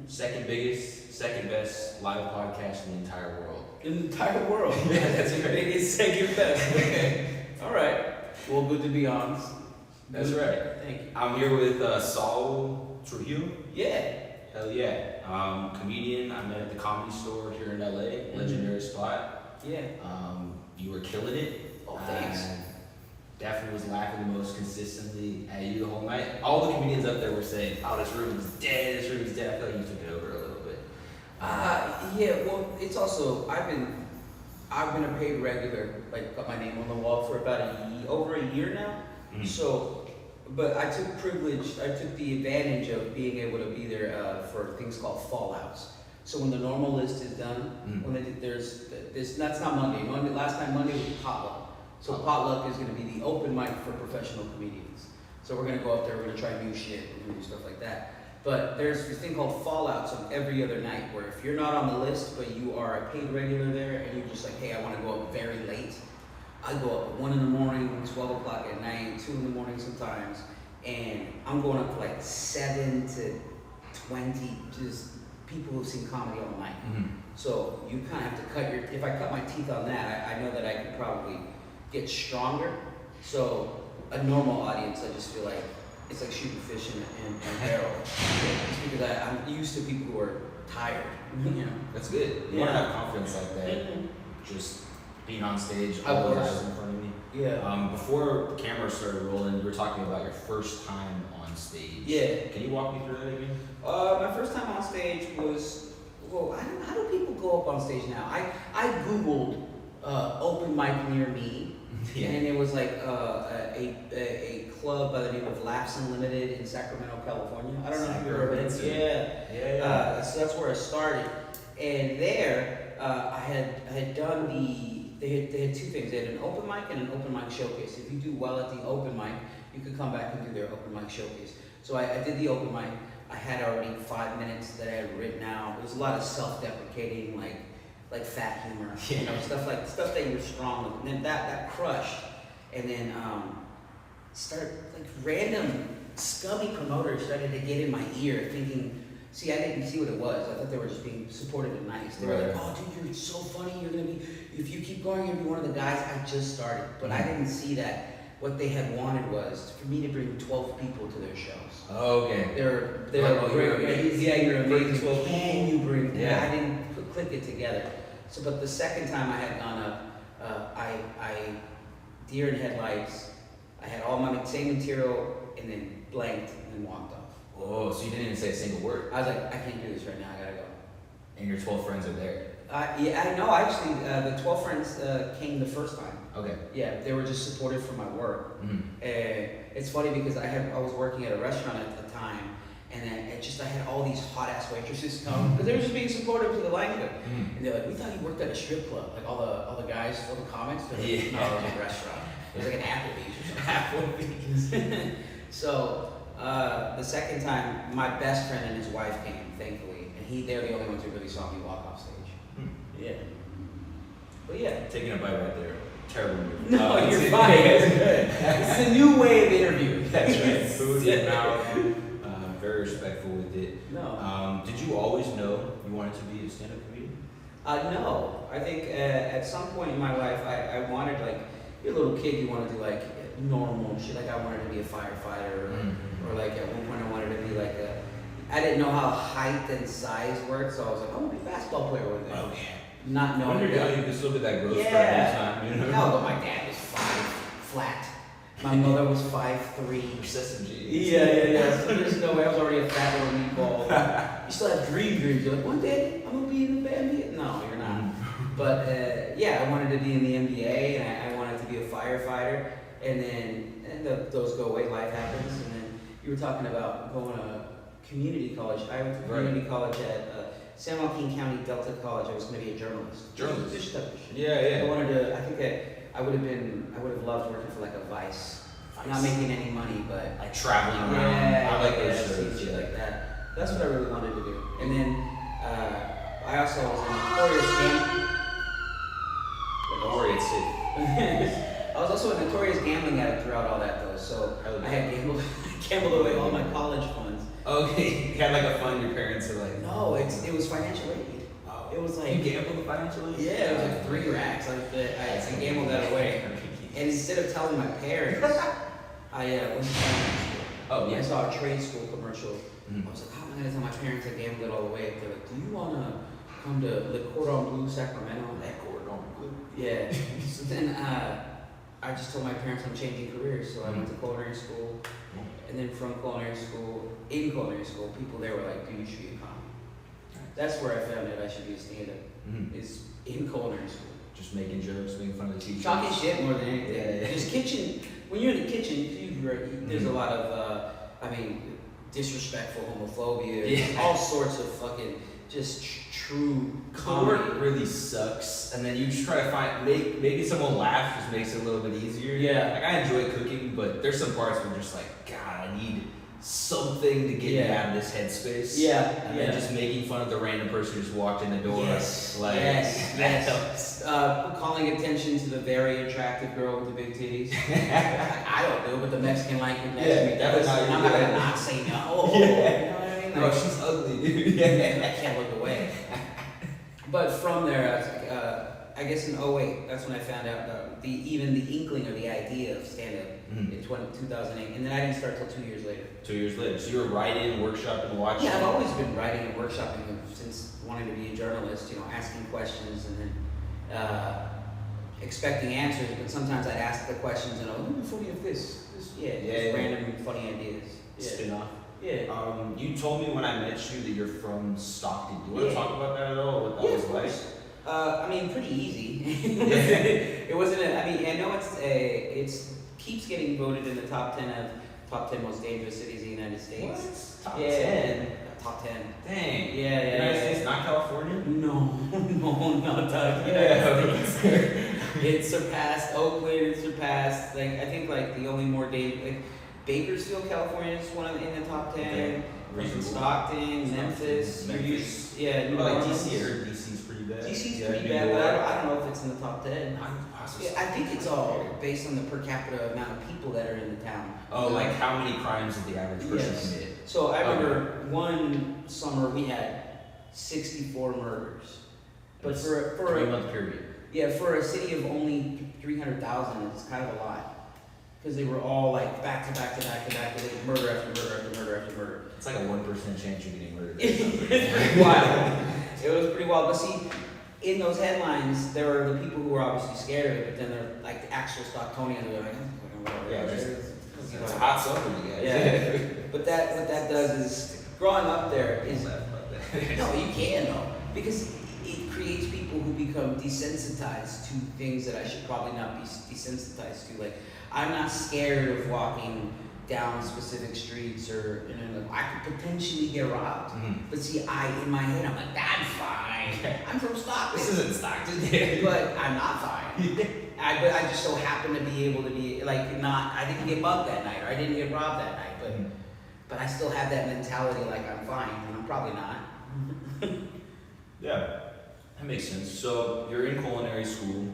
Second biggest, second best live podcast in the entire world. In the entire world? Yeah, that's right. Biggest, second best. Okay. All right. Well, good to be on. That's right. Thank you. I'm here with Saul Trujillo. Yeah. Hell yeah. Comedian. I met at the Comedy Store here in LA. Legendary spot. Yeah. You were killing it. Oh, thanks. Definitely was laughing the most consistently at you the whole night. All the comedians up there were saying, "Oh, this room is dead. This room is dead." I feel like you took it over a little bit. Yeah. Well, it's also I've been a paid regular. Like got my name on the wall for about over a year now. Mm-hmm. So, but I took the advantage of being able to be there for things called fallouts. So when the normal list is done, when there's this, that's not Monday. Last time Monday was potluck. So potluck is going to be the open mic for professional comedians. So we're going to go up there, we're going to try new shit, we're going to do stuff like that. But there's this thing called fallouts on every other night where if you're not on the list, but you are a paid regular there and you're just like, hey, I want to go up very late. I go up at 1 in the morning, 12 o'clock at night, 2 in the morning sometimes, and I'm going up to like 7 to 20, just people who've seen comedy all night. So you kind of have to if I cut my teeth on that, I know that I could probably get stronger. So a normal audience, I just feel like it's like shooting fish in a barrel. Just because I'm used to people who are tired. You know, That's good. You want to have confidence like that. Just being on stage, all those eyes in front of me. Yeah. Before the camera started rolling, you were talking about your first time on stage. Yeah. Can you walk me through that again? My first time on stage was, how do people go up on stage now? I Googled open mic near me. Yeah. And it was like a club by the name of Laughs Unlimited in Sacramento, California. I don't know if you've heard of it. Yeah. So that's where I started. And there, I had done they had two things. They had an open mic and an open mic showcase. If you do well at the open mic, you could come back and do their open mic showcase. So I did the open mic. I had already 5 minutes that I had written out. It was a lot of self-deprecating, like fat humor, you know, stuff that you're strong with. And then that crushed. And then random scummy promoters started to get in my ear thinking, see, I didn't see what it was. I thought they were just being supportive and nice. They were like, oh dude, you're so funny, you're gonna be, if you keep going, you're gonna be one of the guys. I just started. But I didn't see that. What they had wanted was for me to bring 12 people to their shows. Oh, okay. They're you're amazing. Yeah, you're amazing. 12 Can you bring? Yeah. I didn't click it together. So, but the second time I had gone up, I deer in headlights. I had all my same material and then blanked and then walked off. Oh, so you didn't even say a single word. I was like, I can't do this right now. I gotta go. And your 12 friends are there. Yeah, I know. Actually, the 12 friends came the first time. Okay. Yeah, they were just supportive for my work. It's funny because I was working at a restaurant at the time, and then I had all these hot ass waitresses come because they were just being supportive to the language. And they're like, "We thought you worked at a strip club." Like all the guys, all the comics. They're like, "No, it was a restaurant. It was like an Applebee's or something." Applebee's. So the second time, my best friend and his wife came, thankfully, and they're the only ones who really saw me walk off stage. Yeah. But yeah. Taking a bite right there. Terrible move. No, you're fine. It's a new way of interviewing. That's right. Food in mouth. Very respectful with it. No. Did you always know you wanted to be a stand-up comedian? No. I think at some point in my life, I wanted, like, you're a little kid, you want to do like normal shit. Like I wanted to be a firefighter, or like at one point I wanted to be like I didn't know how height and size worked, so I was like, I want to be a basketball player one day. Oh yeah. Not knowing. When you're young, you can still get that growth spurt anytime, you know? No, but my dad was 5 flat. My mother was 5'3". Persistent G. Yeah. So there's no way. I was already a fat little meatball. You still have dreams. You're like, one day I'm gonna be in the NBA. No, you're not. But I wanted to be in the NBA, and I wanted to be a firefighter. And then those go away. Life happens. And then you were talking about going to community college. I went to community college at San Joaquin County Delta College. I was going to be a journalist. Journalist. Yeah. I would have loved working for like a Vice. Not making any money, but like traveling around. I like those shows. Shit like that. That's what I really wanted to do. And then I also was a notorious gambler. Don't worry, it's safe. I was also a notorious gambling addict throughout all that though. So I had gambled away all my college funds. Okay, you had like a fund. Your parents are like, No, it was financial aid. oh, It was you like, gambled the financial aid? yeah, it was like 3 racks. I gambled that away. And instead of telling my parents, I went to finance school. Oh, yeah. I saw a trade school commercial. Mhm. I was like, how am I gonna tell my parents I gambled it all the way? They're like, do you wanna come to Le Cordon Bleu, Sacramento? I'm like, Cordon Bleu. yeah. So then I just told my parents I'm changing careers. So I went to culinary school. And then from culinary school, in culinary school, people there were like, dude, you should be a comic. That's where I found out I should be a stand-up, is in culinary school. Just making jokes, making fun of the teachers. Talking shit more than anything. Yeah. Just kitchen, when you're in the kitchen, there's a lot of, disrespectful homophobia, all sorts of fucking just true The comedy. work really sucks, and then you just try to find maybe someone laugh just makes it a little bit easier. Yeah. Like I enjoy cooking, but there's some parts where I'm just like, God, I need something to get me out of this headspace. Yeah, And then just making fun of the random person who just walked in the door. Yes, Like yes, that yes. Calling attention to the very attractive girl with the big titties. I don't do, but the Mexican like it next to me definitely does. not And I'm you. not gonna not say no. Yeah. You know what I mean? No, Like, she's ugly, dude. I can't look away. But from there, I was like, I guess in '08, that's when I found out even the inkling or the idea of stand-up in 2008. And then I didn't start till 2 years later. 2 years later, so you were writing, workshopping, watching. Yeah, I've always been writing and workshopping since wanting to be a journalist, asking questions and then expecting answers. But sometimes I'd ask the questions and wouldn't it be funny if this, random funny ideas. Yeah. Spin off. Yeah. You told me when I met you that you're from Stockton. Do you want to talk about that at all? What that Yeah, was of like? course. Pretty easy. It wasn't. I know it's keeps getting voted in the top 10 most dangerous cities in the United States. What? Top Yeah. 10? Top 10. Dang. Yeah. United States, not California? No, not the United States. It surpassed Oakland. It surpassed I think the only more dangerous Bakersfield, California is one in the top 10. Okay. Freaking Stockton, Memphis. Memphis. New Like Orleans. DC, I heard DC's pretty bad. DC's pretty bad, but I don't know if it's in the top 10. Possibly. I think it's all based on the per capita amount of people that are in the town. Oh, like how many crimes did the average person Yes. commit? So I remember one summer we had 64 murders. But for 3-month period. for a city of only 300,000, it's kind of a lot. Because they were all back to back, murder after murder after murder after murder. It's like a 1% chance you're getting murdered. It's pretty wild. It was pretty wild. But see, in those headlines, there are the people who are obviously scared of it, but then they're like the actual Stocktonians who are like, Yeah, it's It's a hot summer, you guys. Yeah. But what that does is, growing up there is, Laugh about that. no, you can though, because it creates people who become desensitized to things that I should probably not be desensitized to. Like, I'm not scared of walking down specific streets I could potentially get robbed. But see, in my head, I'm like, I'm fine. I'm from Stockton. This isn't Stockton. But I'm not fine. But I just so happen to be able to be I didn't get mugged that night or I didn't get robbed that night, but I still have that mentality I'm fine and I'm probably not. Yeah, that makes sense. So you're in culinary school,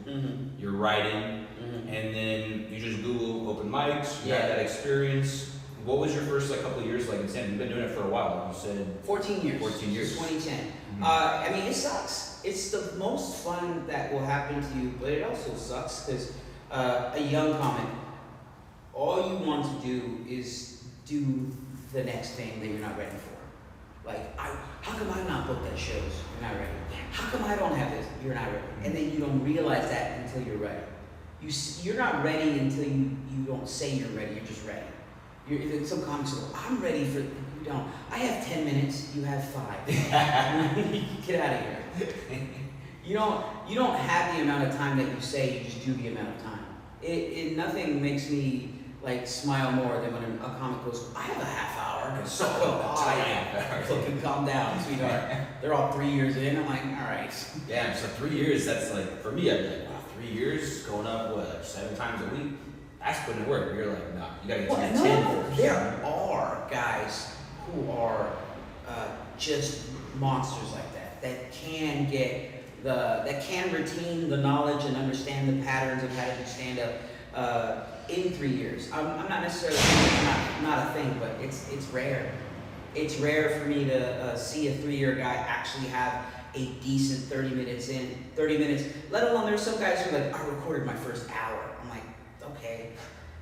you're writing, and then you just Google open mics, you had that experience. What was your first couple of years in stand-up? You've been doing it for a while, like you said. 14 years. 14 years. Since 2010. It sucks. It's the most fun that will happen to you, but it also sucks because a young comic, all you want to do is do the next thing that you're not ready for. How come I'm not booked at shows? You're not ready. How come I don't have this? You're not ready. And then you don't realize that until you're ready. You're not ready until you don't say you're ready. You're just ready. Some comics go, I'm ready for. You don't. I have 10 minutes. You have 5. Get out of here. You don't have the amount of time that you say. You just do the amount of time. Nothing makes me smile more than when a comic goes, I have a half hour. So Fucking calm down, sweetheart. They're all 3 years in. I'm like, all right. Yeah, so 3 years, that's for me, I'd be like, wow, 3 years, going up, 7 times a week? That's putting in work. You're like, no, you gotta get to 10 first. There are guys who are just monsters like that can can retain the knowledge and understand the patterns of how to do stand-up in 3 years. I'm not necessarily saying it's not a thing, but it's rare. It's rare for me to see a 3-year guy actually have a decent 30 minutes, let alone there's some guys who are like, I recorded my first hour. I'm like, okay.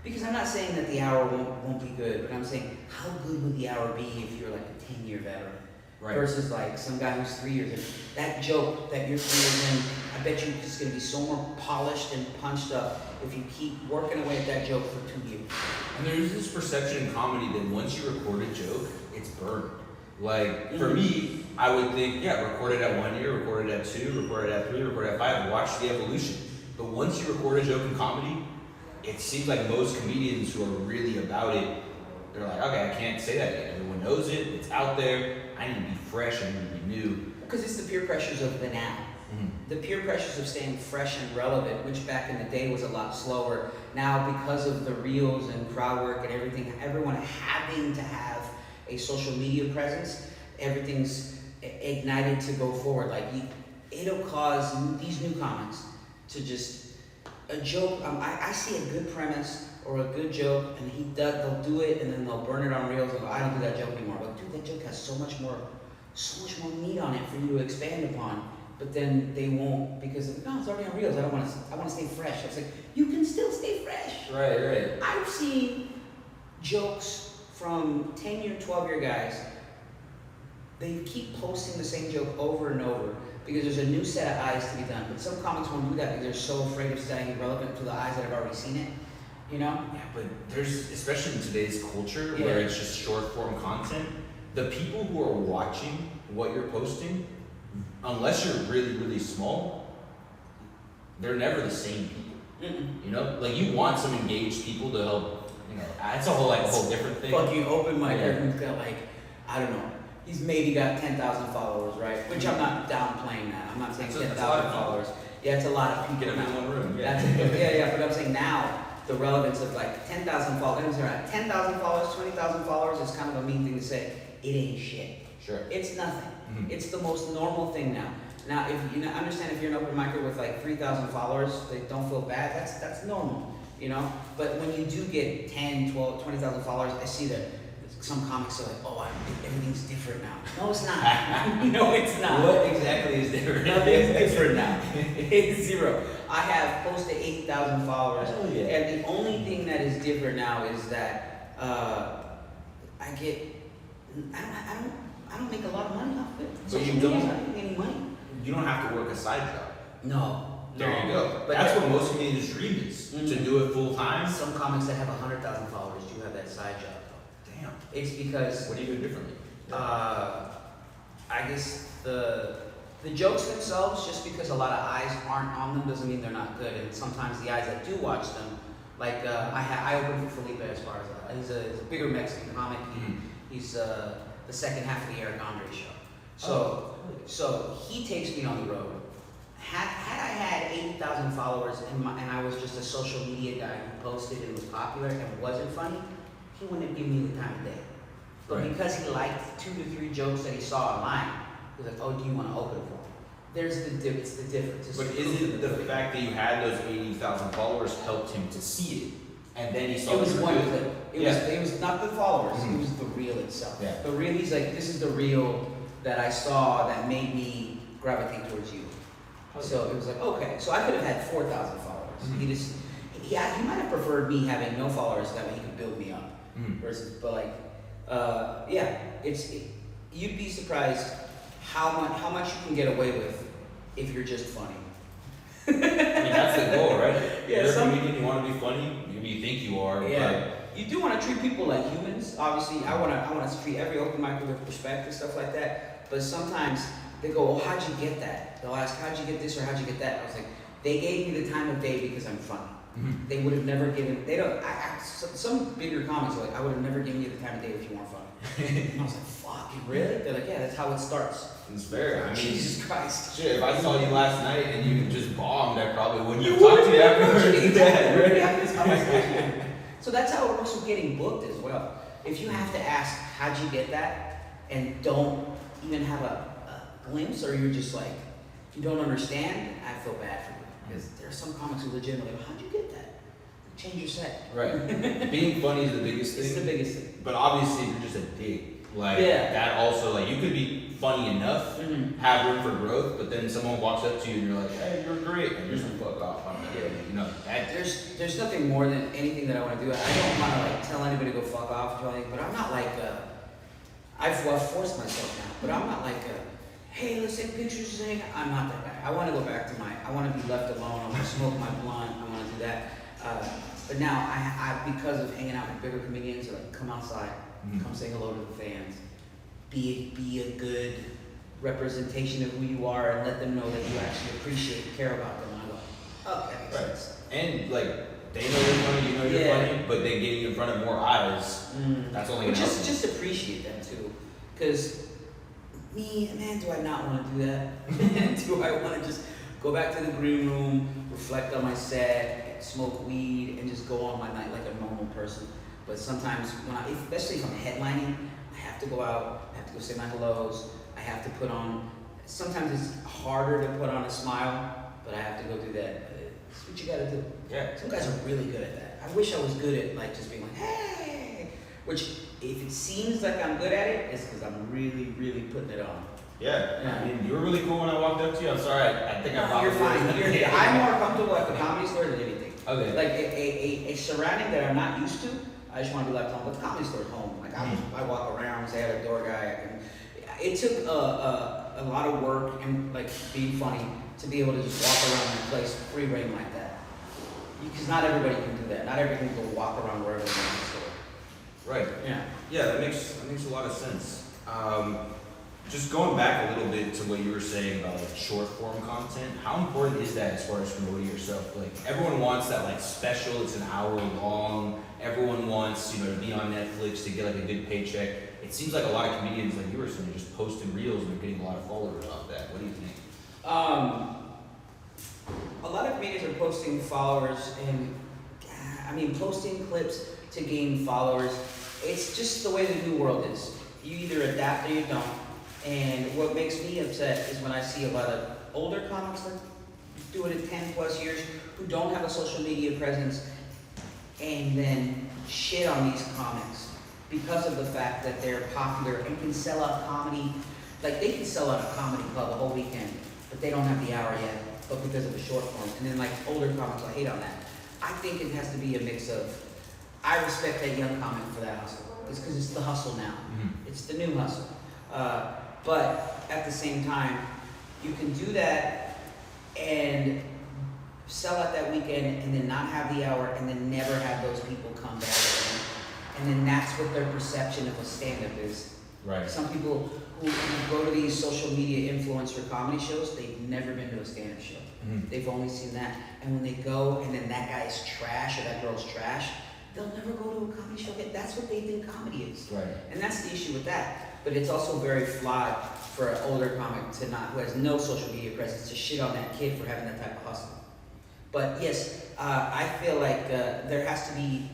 Because I'm not saying that the hour won't be good, but I'm saying how good would the hour be if you're like a 10-year veteran? Right. Versus like some guy who's 3 years in. That joke that you're 3 years in, I bet you it's going to be so more polished and punched up if you keep working away at that joke for 2 years. And there's this perception in comedy that once you record a joke, it's burned. Like, for me, I would think, yeah, record it at 1 year, record it at 2, record it at 3, record it at 5, watch the evolution. But once you record a joke in comedy, it seems like most comedians who are really about it, they're like, okay, I can't say that yet. Everyone knows it, it's out there, I need to be fresh, I need to be new. Because it's the peer pressures of the now. The peer pressures of staying fresh and relevant, which back in the day was a lot slower. Now, because of the reels and crowd work and everything, everyone having to have a social media presence, everything's ignited to go forward. Like, it'll cause these new comics to just, a joke, I see a good premise or a good joke, and they'll do it, and then they'll burn it on reels, and go, I don't do that joke anymore. But dude, that joke has so much more meat on it for you to expand upon. But then they won't, because no, it's already on reels. I want to stay fresh. It's like, you can still stay fresh. Right. I've seen jokes from 10-year, 12-year guys. They keep posting the same joke over and over because there's a new set of eyes to be done. But some comics won't do that because they're so afraid of staying relevant to the eyes that have already seen it. You know? Yeah, but there's, especially in today's culture where it's just short form content, the people who are watching what you're posting, unless you're really, really small, they're never the same people. You know, like you want some engaged people to help. You know, that's a whole different thing. Fucking open micer who's got like, I don't know, he's maybe got 10,000 followers, right? Which I'm not downplaying that. I'm not saying 10,000 followers. Yeah, it's a lot of people. Get them in one room. Yeah. But I'm saying now the relevance of like 10,000 followers. 10,000 followers, 20,000 followers is kind of a mean thing to say. It ain't shit. Sure. It's nothing. It's the most normal thing now. Now, if you understand, if you're an open micer with like 3,000 followers, they don't feel bad. That's normal, you know. But when you do get 10, 12, 20,000 followers, I see that some comics are like, oh, everything's different now. No, it's not. No, it's not. What exactly is different? Nothing's different now. It's zero. I have close to 80,000 followers, and the only thing that is different now is that I don't make a lot of money off of it. So you don't make any money. You don't have to work a side job. No. There you go. But that's what most comedians dream is, to do it full time. Some comics that have 100,000 followers do have that side job though. Damn. It's because. What do you do differently? I guess the jokes themselves, just because a lot of eyes aren't on them doesn't mean they're not good. And sometimes the eyes that do watch them, like I opened for Felipe Esparza. He's a bigger Mexican comic. He's the second half of the Eric Andre show. So he takes me on the road. Had I had 80,000 followers and I was just a social media guy who posted and was popular and wasn't funny, he wouldn't give me the time of day. But because he liked 2 to 3 jokes that he saw online, he was like, oh, do you want to open for him? It's the difference. But is it the fact that you had those 80,000 followers helped him to see it? And then he saw it was one clip. It was not the followers, it was the reel itself. Yeah. The reel, he's like, this is the reel that I saw that made me gravitate towards you. So it was like, okay. So I could have had 4,000 followers. He might have preferred me having no followers, that way he could build me up. Versus, but like, you'd be surprised how much you can get away with if you're just funny. I mean, that's the goal, right? Yeah, you're a comedian, you want to be funny, maybe you think you are. Yeah. You do want to treat people like humans. Obviously, I want to treat every open mic with respect and stuff like that. But sometimes they go, well, how'd you get that? They'll ask, how'd you get this or how'd you get that? I was like, they gave me the time of day because I'm funny. They would have never given. Some bigger comics are like, I would have never given you the time of day if you weren't funny. And I was like, fuck, really? They're like, yeah, that's how it starts. It's fair. I mean, Jesus Christ. Shit, if I saw you last night and you just bombed, I probably wouldn't have talked to you afterwards. So that's how it works with getting booked as well. If you have to ask, how'd you get that? And don't even have a glimpse, or you're just like, you don't understand, I feel bad for you. Because there are some comics who legitimately go, how'd you get that? Change your set. Right. Being funny is the biggest thing. It's the biggest thing. But obviously, if you're just a dick, Like that also, like you could be funny enough, have room for growth, but then someone walks up to you and you're like, hey, you're great, and you're just like, fuck off. You know, that there's nothing more than anything that I want to do. I don't want to like tell anybody to go fuck off or anything, but I'm not like I've forced myself now, but I'm not like hey, let's take pictures and I'm not that guy. I want to go back to I want to be left alone. I want to smoke my blunt. I want to do that. But now I because of hanging out with bigger comedians, like come outside, come say hello to the fans, be a good representation of who you are, and let them know that you actually appreciate and care about them. And I go, okay, that makes sense. And like they know you're funny, you know you're funny, but then getting in front of more eyes, that's only gonna help. Just appreciate them too, because man, do I not want to do that? Do I want to just go back to the green room, reflect on my set, smoke weed, and just go on my night like a normal person? But sometimes, especially if I'm headlining, I have to go out, I have to go say my hellos, I have to put on, sometimes it's harder to put on a smile, but I have to go do that. That's what you gotta do. Yeah. Some guys are really good at that. I wish I was good at like just being like, hey, which if it seems like I'm good at it, it's because I'm really, really putting it on. Yeah. I mean, you were really cool when I walked up to you. I'm sorry, I think I You're fine. Yeah. I'm more comfortable at the comedy store than anything. Okay. Like a surrounding that I'm not used to, I just want to be left home. But the comedy store is home. Like I walk around, say hi to the door guy. It took a lot of work and like being funny to be able to just walk around my place free reign like that. Because not everybody can do that. Not everybody can go walk around wherever they want to store. Right. Yeah. Yeah, that makes a lot of sense. Just going back a little bit to what you were saying about like short form content, how important is that as far as promoting yourself? Like everyone wants that like special, it's an hour long. Everyone wants, to be on Netflix to get like a good paycheck. It seems like a lot of comedians, like you were saying, just posting reels and they're getting a lot of followers off that. What do you think? A lot of comedians are posting followers and posting clips to gain followers. It's just the way the new world is. You either adapt or you don't. And what makes me upset is when I see a lot of older comics that do it in 10 plus years who don't have a social media presence and then shit on these comics because of the fact that they're popular and can sell out comedy. Like they can sell out a comedy club a whole weekend, but they don't have the hour yet, but because of the short form. And then like older comics will hate on that. I think it has to be a mix of, I respect that young comic for that hustle. It's because it's the hustle now. It's the new hustle. But at the same time, you can do that and sell out that weekend and then not have the hour and then never have those people come back again. And then that's what their perception of a stand-up is. Right. Some people who go to these social media influencer comedy shows, they've never been to a stand-up show. They've only seen that. And when they go and then that guy is trash or that girl's trash, they'll never go to a comedy show again. That's what they think comedy is. Right. And that's the issue with that. But it's also very flawed for an older comic who has no social media presence to shit on that kid for having that type of hustle. But yes, I feel like there has to be,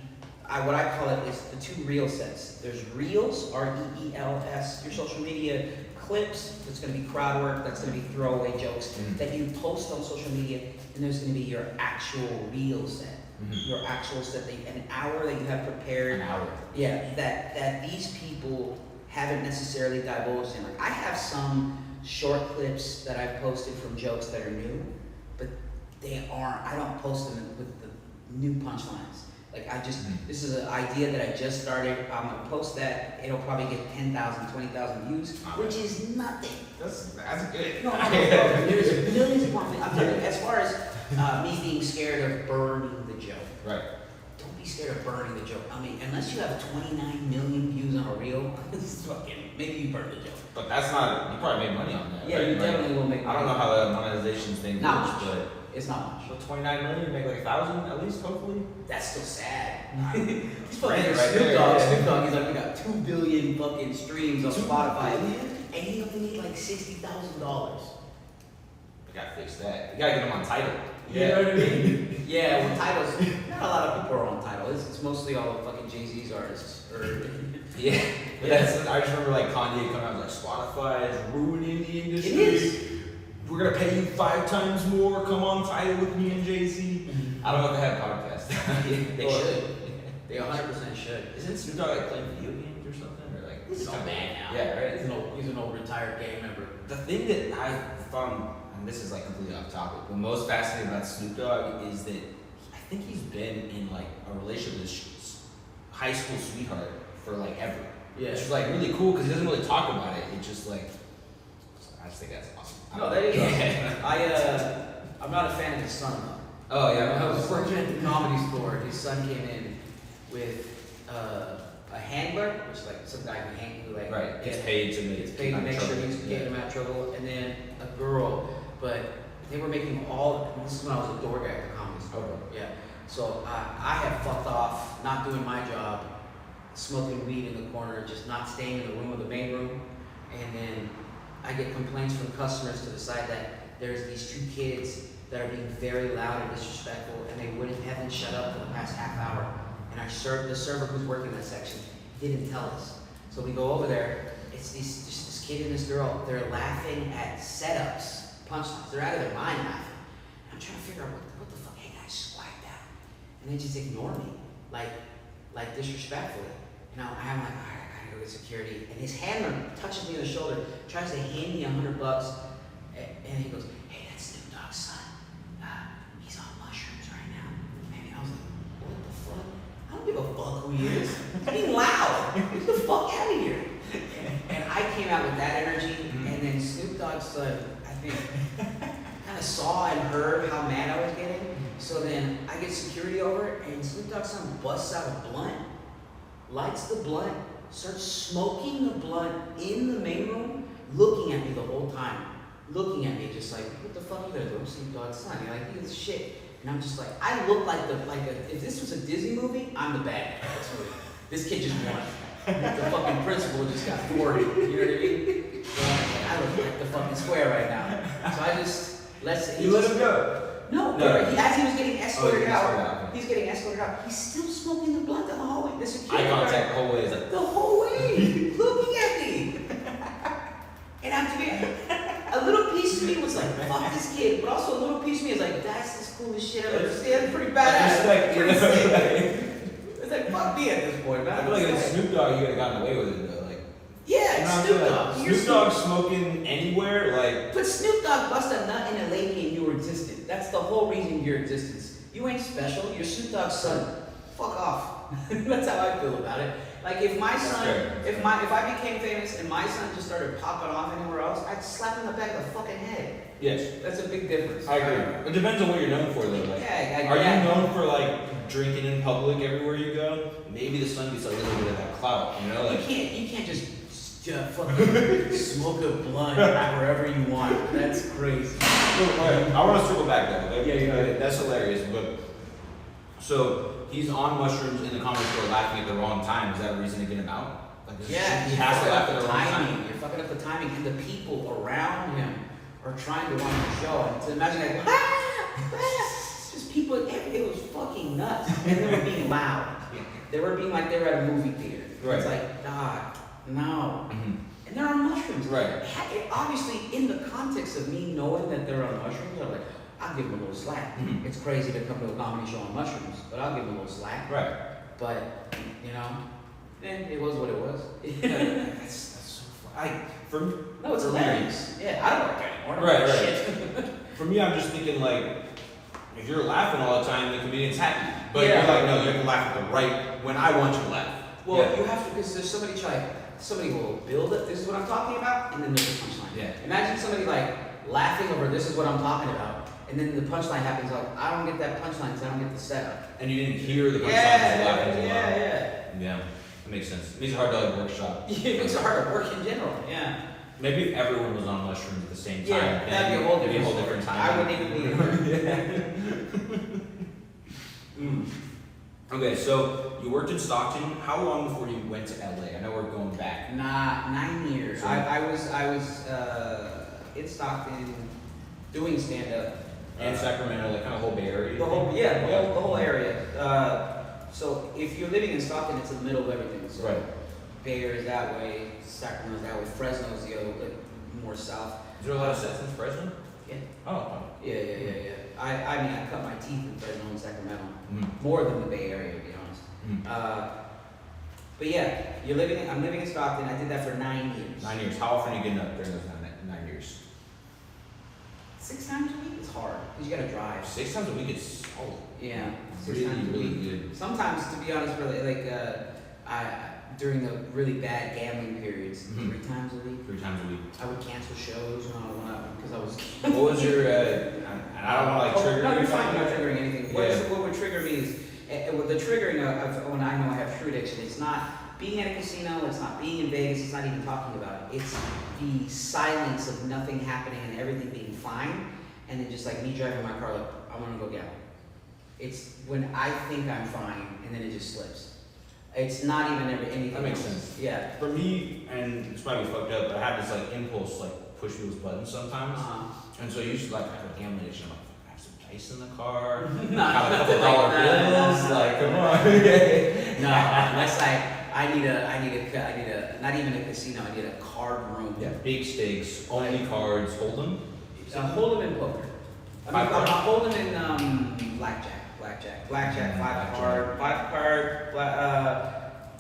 what I call it is the two reel sets. There's reels, R-E-E-L-S, your social media clips, that's going to be crowd work, that's going to be throwaway jokes that you post on social media, and there's going to be your actual reel set. Your actual set, an hour that you have prepared. An hour. Yeah, that these people haven't necessarily divulged in. Like I have some short clips that I've posted from jokes that are new, but I don't post them with the new punchlines. Like this is an idea that I just started. I'm gonna post that. It'll probably get 10,000, 20,000 views, which is nothing. That's good. No, there's millions of I'm telling you, as far as me being scared of burning the joke. Right. Don't be scared of burning the joke. I mean, unless you have 29 million views on a reel, maybe you burn the joke. But that's not, you probably made money on that. Yeah, right? you definitely will make money. I don't know how the monetization thing Not works, much. but it's not much. so 29 million, you make like 1,000 at least, hopefully. That's still sad. He's Brand fucking right Snoop there, Dogg. yeah. Snoop Dogg, he's like, we got 2 billion fucking streams on 2 Spotify. billion? And he only made like $60,000. You gotta fix that. You gotta get them on Tidal. You know what I mean? Yeah, well, Tidal's, not a lot of people are on Tidal. It's mostly all the fucking Jay-Z's artists. Yeah. But that's, I just remember like Kanye coming out like, Spotify is ruining the industry. It is. We're gonna pay you 5 times more. Come on Tidal with me and Jay-Z. I don't know if they have podcasts. They should. They 100% should. Isn't Snoop Dogg like playing video games or something? Or like He's all mad now. Yeah, right. He's an old retired gang member. The thing that I found, and this is like completely off topic, but most fascinating about Snoop Dogg is that I think he's been in like a relationship with his high school sweetheart for like ever. Yeah. Which is like really cool because he doesn't really talk about it. It's just like, I just think that's awesome. No, that is awesome. I'm not a fan of his son though. Oh yeah. I was working at the comedy store. His son came in with a handler, which is like some guy who like right. Gets paid to make sure he's getting him out of trouble, and then a girl. But they were making this is when I was a door guy at the comedy store. Okay. Yeah. So I had fucked off, not doing my job, smoking weed in the corner, just not staying in the room of the main room, and then I get complaints from customers to the side that there's these two kids that are being very loud and disrespectful, and they haven't shut up for the past half hour. And the server who's working that section didn't tell us. So we go over there. It's just this kid and this girl. They're laughing at setups, punchlines. They're out of their mind laughing. And I'm trying to figure out what the fuck. Hey guys, quiet down. And they just ignore me, like disrespectfully. And I'm like, all right, I gotta go get security. And his handler touches me on the shoulder, tries to hand me $100, and he goes, hey, that's Snoop Dogg's son. He's on mushrooms right now. And I was like, what the fuck? I don't give a fuck who he is. He's being loud. Get the fuck out of here. And I came out with that energy, and then Snoop Dogg's son, I think, kind of saw and heard how mad I was getting. So then I get security over, and Snoop Dogg's son busts out a blunt, lights the blunt, starts smoking the blunt in the main room, looking at me the whole time. Looking at me just like, what the fuck are you gonna do? I'm Snoop Dogg's son. You're like, he's shit. And I'm just like, I look like if this was a Disney movie, I'm the bad guy. This kid just won. The fucking principal just got thwarted. You know what I mean? So I look like the fucking square right now. So I just, You let him go? No. As he was getting escorted out, he's getting escorted out. He's still smoking the blunt down the hallway. The security eye contact the whole way. Is like, the whole way, looking at me. And a little piece of me was like, fuck this kid, but also a little piece of me is like, that's the coolest shit I've ever seen. That's pretty badass. Pretty sick. It's like, fuck me at this point, man. I feel like in Snoop Dogg, you could have gotten away with it though. Like, yeah, it's Snoop Dogg. Snoop Dogg smoking anywhere, like. But Snoop Dogg bust a nut in a lady and you were existent. That's the whole reason you're existence. You ain't special. You're Snoop Dogg's son. Fuck off. That's how I feel about it. Like if my son, if I became famous and my son just started popping off anywhere else, I'd slap him in the back of the fucking head. Yes. That's a big difference. I agree. It depends on what you're known for though. Like, are you known for like drinking in public everywhere you go? Maybe the son gets a little bit of that clout, you know? Like you can't just fucking smoke a blunt wherever you want. That's crazy. Alright, I want to circle back though. Like, Yeah. That's hilarious. But so he's on mushrooms in the comedy store laughing at the wrong time. Is that a reason to get him out? Like, he has to laugh at the wrong time. You're fucking up the timing, and the people around him are trying to run the show. And to imagine like, just people. It was fucking nuts, and they were being loud. They were being like they were at a movie theater. Right. It's like, God, no. And they're on mushrooms. Right. It obviously, in the context of me knowing that they're on mushrooms, I'm like, I'll give them a little slack. It's crazy to come to a comedy show on mushrooms, but I'll give them a little slack. Right. But, you know, it was what it was. That's so funny. No, it's hilarious. Yeah, I don't like anymore. Right. Shit. For me, I'm just thinking like, if you're laughing all the time, the comedian's happy. But Yeah. you're like, no, you have to laugh at the right when I want you to laugh. Well, you have to, because there's somebody will build it, this is what I'm talking about, and then there's a punchline. Yeah. Imagine somebody like laughing over this is what I'm talking about, and then the punchline happens, like, I don't get that punchline because I don't get the setup. And you didn't hear the punchline. Yeah, that makes sense. It makes it hard to like workshop. It makes it hard to work in general, yeah. Maybe if everyone was on mushrooms at the same time, Yeah, that'd be a whole different time. I wouldn't even be there. Okay, so you worked in Stockton. How long before you went to LA? I know we're going back. 9 years. So I was in Stockton doing stand-up. And Sacramento, like kind of whole Bay Area. The whole area. So if you're living in Stockton, it's in the middle of everything. So Right. Bay Area's that way, Sacramento's that way, Fresno's the other, like more south. Is there a lot of sets in Fresno? Yeah. Oh, Yeah. I mean, I cut my teeth in Fresno and Sacramento. fun. More than the Bay Area, to be honest. But yeah, I'm living in Stockton. I did that for 9 years. 9 years. How often are you getting up during those 9 years? 6 times a week is hard because you gotta drive. 6 times a week is solid. Yeah, Really, really good. Sometimes, to be honest, really, like during the really bad gambling periods, 3 times a week. 3 times a week. I would cancel shows because I was. What was your? I don't want to trigger. No, you're fine. I'm not triggering anything. Yeah. What would trigger me is the triggering of when I know I have true addiction. It's not being at a casino. It's not being in Vegas. It's not even talking about it. It's the silence of nothing happening and everything being fine, and then just like me driving my car, like I want to go gamble. It's when I think I'm fine, and then it just slips. It's not even ever anything. That makes else. sense. Yeah. For me, and it's probably fucked up, but I have this like impulse like push those buttons sometimes, and so I used to like have a gambling addiction. I'm like, I have some dice in the car, have a couple dollar bills. Like, come on. No, unless I need a not even a casino. I need a card room. Yeah, big stakes, only cards, hold Hold 'em in poker. I'm holding in blackjack, 5 card,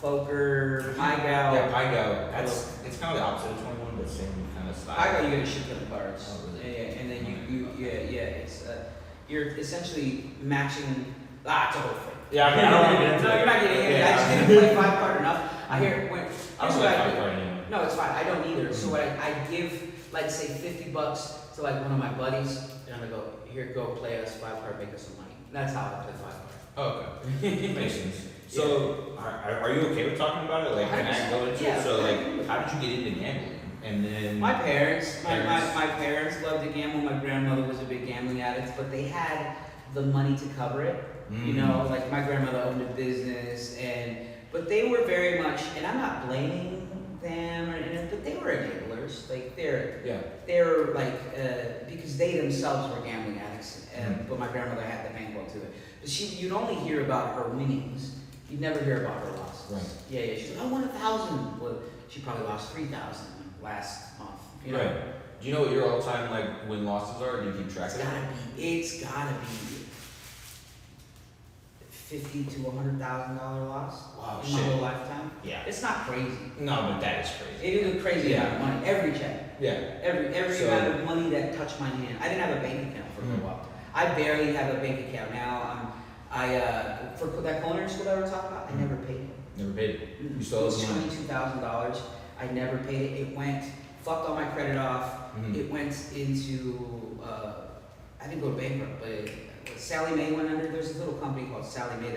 poker, high gow. Yeah, high gow. It's kind of the opposite of 21, but same kind of style. High gow, you get a shit ton of cards. Oh, really? Yeah, and then it's you're essentially matching. It's a whole thing. Yeah, I don't want to get into it. No, you're not getting into it. I just didn't play 5 card enough. I hear when. I don't like 5 card anymore. No, it's fine. I don't either. So what I give, like say $50 to like one of my buddies, and I go, here, go play us 5 card, make us some money. That's how I play 5 card. Oh, okay. Makes sense. So, are you okay with talking about it? Like, can I go into it? So, like, how did you get into gambling? And then my parents loved to gamble. My grandmother was a big gambling addict, but they had the money to cover it. You know, like my grandmother owned a business, but they were very much, and I'm not blaming them or anything, but they were enablers. Like they're like because they themselves were gambling addicts, but my grandmother had the bankroll to it. But you'd only hear about her winnings. You'd never hear about her losses. Right. Yeah. She's like, I won 1,000. Well, she probably lost 3,000 last month. You know? Right. Do you know what your all-time like win losses are? Do you keep track of it? It's gotta be $50,000 to $100,000 loss in my whole lifetime. Yeah. It's not crazy. No, but that is crazy. It is a crazy amount of money. Every check. Yeah. Every amount of money that touched my hand. I didn't have a bank account for a little while. I barely have a bank account now. For that culinary school that we were talking about, I never paid it. Never paid it. You still owe money. $22,000. I never paid it. It went, fucked all my credit off. It went into, I didn't go to bankrupt, but Sally Mae went under. There's a little company called Sally Mae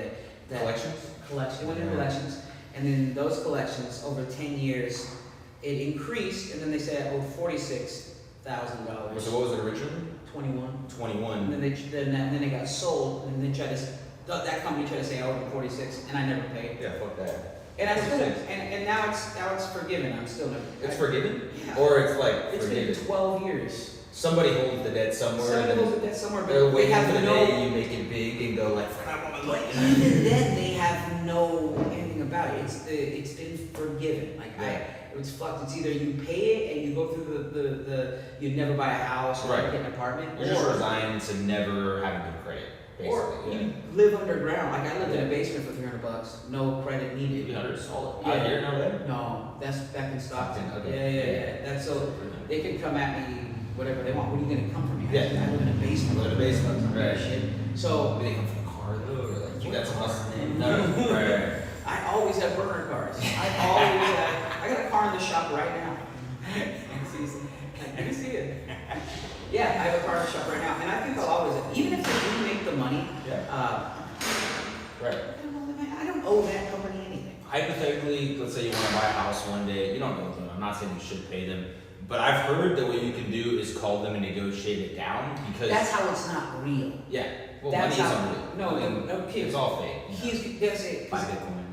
that Collections? Went into collections. And then those collections, over 10 years, it increased, and then they said I owed $46,000. So what was it originally? 21. 21. And then they got sold, and they tried to, that company tried to say I owed them 46, and I never paid. Yeah, fuck that. And I still, and now it's forgiven. I'm still never. It's forgiven? Yeah. Or it's like It's forgiven? been 12 years. Somebody holds the debt somewhere. Somebody holds the debt somewhere, but they're they waiting have for the no. day you make it big and go like, I want my money. Even then, they have no anything about it. It's been forgiven. Like it's fucked. It's either you pay it and you go through the you never buy a house or get an apartment, You're just resigned to never having good credit. Basically, or you live underground. Like I lived in a basement for $300, no credit needed. 300 solid. Yeah. Out here, no way? No, that's back in Stockton. Okay. Yeah. That's so they can come at me whatever they want. What are you gonna come for me? Yeah. I live in a basement. Live in a basement. Right. Shit. So They come from a car though, or like you got some muscle. No. Right. I always have burner cars. I got a car in the shop right now. You can see it. Yeah, I have a car in the shop right now, and I think I'll always, even if they do make the money, Right. I don't owe that company anything. Hypothetically, let's say you want to buy a house one day. You don't know them. I'm not saying you should pay them, but I've heard that what you can do is call them and negotiate it down because That's how it's not real. Yeah. Well, That's money's how. unreal. No, kids. It's all fake. They'll say, Buy Bitcoin.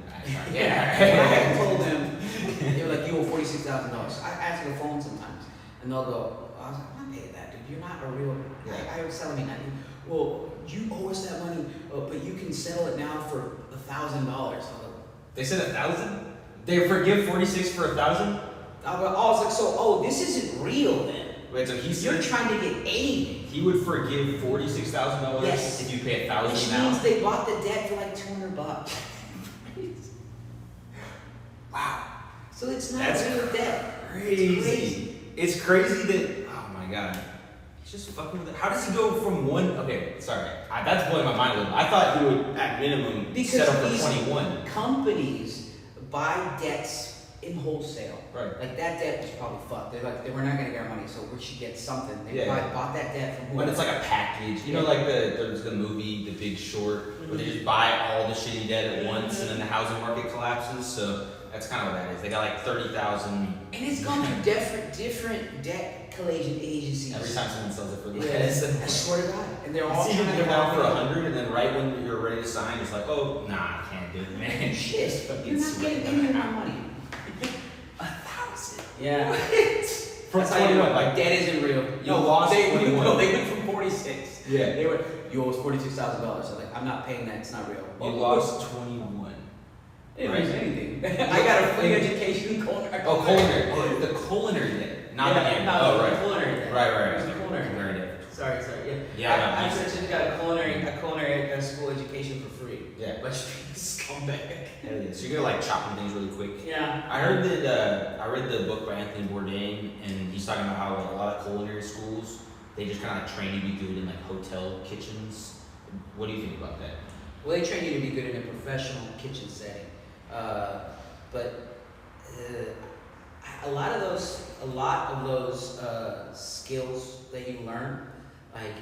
Yeah. I told them, they were like, you owe $46,000. I answer the phone sometimes, and they'll go, I was like, I'm not paying that, dude. You're not a real. I was telling me that. Well, you owe us that money, but you can settle it now for $1,000. They said 1,000. They forgive 46 for 1,000. I was like, this isn't real then. Wait, so you're trying to get anything. He would forgive $46,000 yes. if you pay 1,000 Which now. means they bought the debt for like $200. Wow. So it's not That's real debt. crazy. It's crazy that, oh my God. He's just fucking with it. How does he go from one, okay, sorry. That's blowing my mind a little bit. I thought he would, at minimum, settle for 21. Companies buy debts in wholesale. Right. Like that debt was probably fucked. They're like, we're not gonna get our money, so we should get something. They probably bought that debt from whoever. When it's like a package, you know, like there's the movie, The Big Short, where they just buy all the shitty debt at once, and then the housing market collapses. So that's kind of what that is. They got like 30,000. And it's gone through different debt collection agencies. Every time someone sells it for less. I swear to God. And they're all trying to get down for 100, and then right when you're ready to sign, it's like, oh, nah, I can't do it, man. Shit, you're not getting any of my money. 1,000. Yeah. From 21, like debt isn't real. You lost 21. No, they went from 46. Yeah. They were, you owe us $46,000. So like, I'm not paying that. It's not real. You lost 21. It didn't lose anything. I got a free education in culinary. Oh, culinary. Oh, the culinary debt, not the no, oh, right. Culinary debt. Right. It was culinary debt. Sorry. Yeah. I just got a culinary school education for free. Yeah. But scumbag. Hell yeah. So you're gonna like chopping things really quick. Yeah. I heard that I read the book by Anthony Bourdain, and he's talking about how like a lot of culinary schools they just kind of like train you to be good in like hotel kitchens. What do you think about that? Well, they train you to be good in a professional kitchen setting, but a lot of those skills that you learn, like